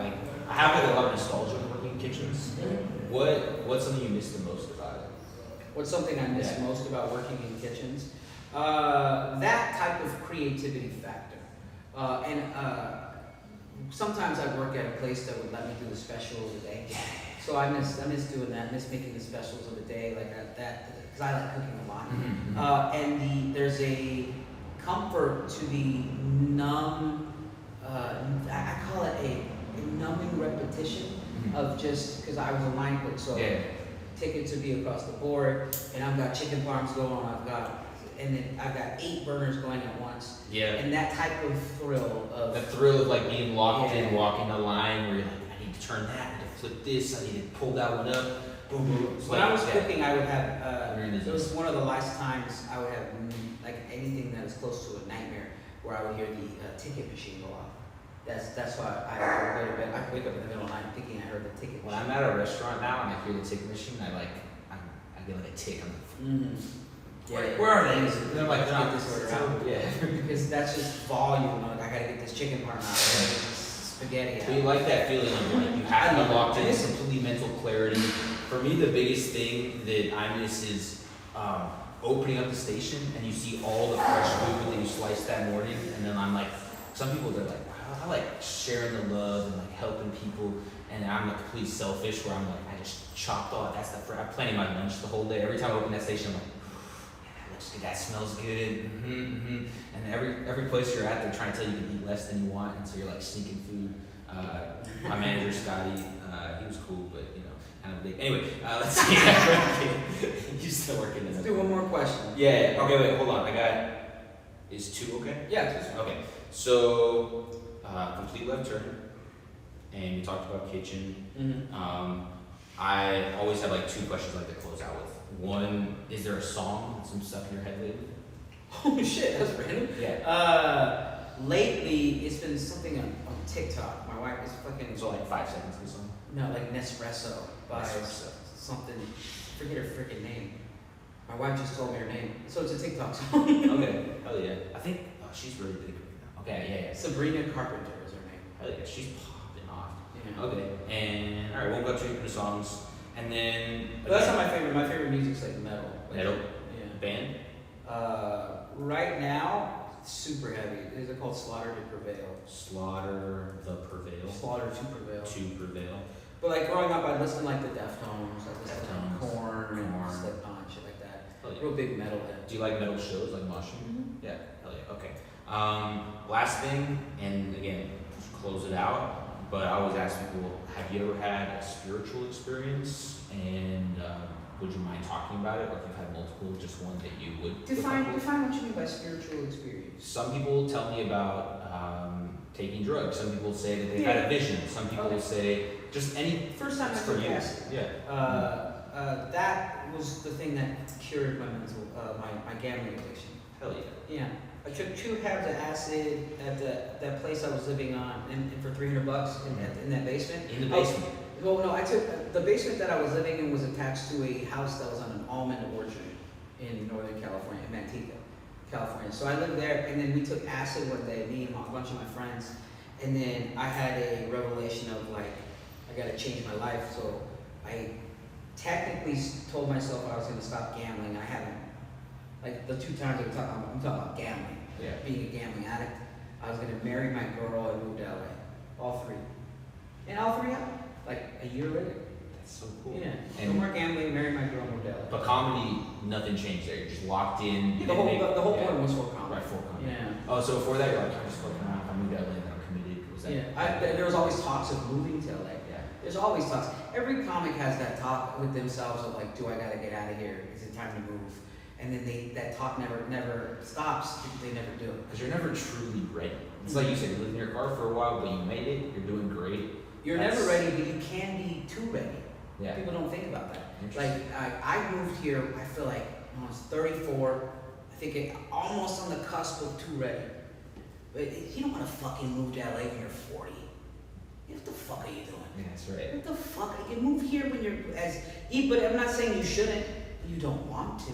like a lot of nostalgia working in kitchens. What's something you miss the most about it? What's something I miss most about working in kitchens? That type of creativity factor. Sometimes I work at a place that would let me do the special of the day. So So I miss doing that. I miss making the specials of the day like that because I like cooking a lot. And there's a comfort to the numb. I call it a numbing repetition of just because I was a line cook, so tickets would be across the board, and I've got chicken parms going. And then I've got 8 burners going at once. Yeah. And that type of thrill of the thrill of like being locked in, walking a line where you're like, I need to turn that, I need to flip this, I need to pull that one up. Boom, boom. When I was cooking, I would have. It was one of the last times I would have like anything that was close to a nightmare, where I would hear the ticket machine go off. That's why I go to bed. I wake up in the middle of the night thinking I heard the ticket machine. When I'm at a restaurant now and I hear the ticket machine, I get like a tick. I'm like, where are they? And they're like, get this order out. Yeah. Because that's just volume. Like, I gotta get this chicken parm out. Spaghetti out. So you like that feeling of like you have to lock in completely mental clarity. For me, the biggest thing that I miss is opening up the station and you see all the fresh food that you sliced that morning, and then I'm like, some people they're like, wow, I like sharing the love and like helping people, and I'm like completely selfish where I'm like, I just chopped all that's the I'm planning my lunch the whole day. Every time I open that station, I'm like, that smells good, and every place you're at, they're trying to tell you to eat less than you want, and so you're like sneaking food. My manager Scotty, he was cool, but you know, kind of big. Anyway, let's see. He's still working. Let's do one more question. Yeah. Okay. Wait. Hold on. Is 2 okay? Yeah. 2's okay. So, complete left turn, and you talked about kitchen. I always have like 2 questions I like to close out with. One, is there a song that's been stuck in your head lately? Oh shit, that's random. Yeah. Lately, it's been something on TikTok. My wife is fucking. So like 5 seconds or something? No, like Nespresso by something. Forget her freaking name. My wife just told me her name. So it's a TikTok song. Okay. Hell yeah. I think she's really big right now. Okay. Yeah. Sabrina Carpenter is her name. Hell yeah. She's popping off. Yeah. Okay. And all right, we'll go to the songs. And then that's not my favorite. My favorite music's like metal. Metal? Yeah. Band? Right now, super heavy. Is it called Slaughter to Prevail? Slaughter the Prevail. Slaughter to Prevail. To Prevail. But like growing up, I listened like the Deftones, I listened to Korn, and Slipknot, shit like that. Oh, yeah. Real big metal head. Do you like metal shows like Mushroom? Yeah. Hell yeah. Okay. Last thing, and again, just close it out. But I always ask people, have you ever had a spiritual experience, and would you mind talking about it, or if you've had multiple, just one that you would define what you mean by spiritual experience? Some people tell me about taking drugs. Some people say that they've had a vision. Some people say just any. First time I took acid. Yeah. That was the thing that cured my mental, my gambling addiction. Hell yeah. Yeah. I took 2 halves of acid at that place I was living on, and for $300 in that basement. In the basement? Well, no, I took the basement that I was living in was attached to a house that was on an almond orchard in Northern California, in Manteca, California. So I lived there, and then we took acid one day, me and a bunch of my friends, and then I had a revelation of like, I got to change my life. So I technically told myself I was going to stop gambling. I haven't. Like the 2 times I'm talking about gambling, being a gambling addict. I was gonna marry my girl and move to LA, all 3, and all 3 happened. Like a year later. That's so cool. Yeah. No more gambling. Marry my girl, move to LA. But comedy, nothing changed there. You're just locked in. The whole point was for comedy. Right, for comedy. Yeah. Oh, so before that, you're like, I'm just fucking around. If I move to LA, then I'm committed. Was that? There was always talks of moving to LA. Yeah. There's always talks. Every comic has that talk with themselves of like, do I gotta get out of here? Is it time to move? And then that talk never stops. They never do it. Because you're never truly ready. It's like you said, you lived in your car for a while, but you made it. You're doing great. You're never ready, but you can be too ready. Yeah. People don't think about that. Like I moved here. I feel like when I was 34. I think almost on the cusp of too ready. But you don't want to fucking move to LA when you're 40. What the fuck are you doing? Yeah, that's right. What the fuck? You can move here when you're but I'm not saying you shouldn't. But you don't want to.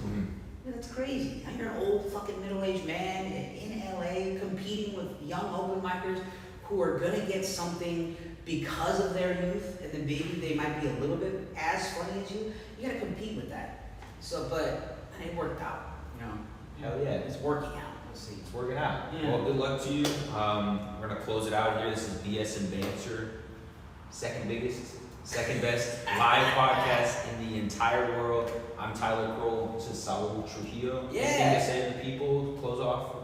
That's crazy. Now you're an old fucking middle-aged man in LA competing with young open micers who are gonna get something because of their youth, and then maybe they might be a little bit as funny as you. You gotta compete with that. So, but it worked out, you know. Hell yeah. It's working out. We'll see. It's working out. Yeah. Well, good luck to you. We're gonna close it out here. This is BSnBanter, second biggest. Second best live podcast in the entire world. I'm Tyler Kroll. This is Saul Trujillo. Yeah. Anything to say to the people? Close off.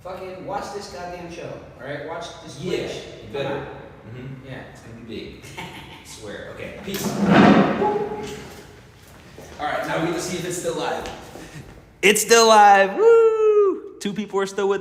Fucking watch this goddamn show. All right, watch this. Yeah, Twitch. you better. Mm-hmm. Yeah, it's gonna be big. I swear. Okay, peace. All right, now we get to see if it's still live. It's still live. Woo! 2 people are still with us.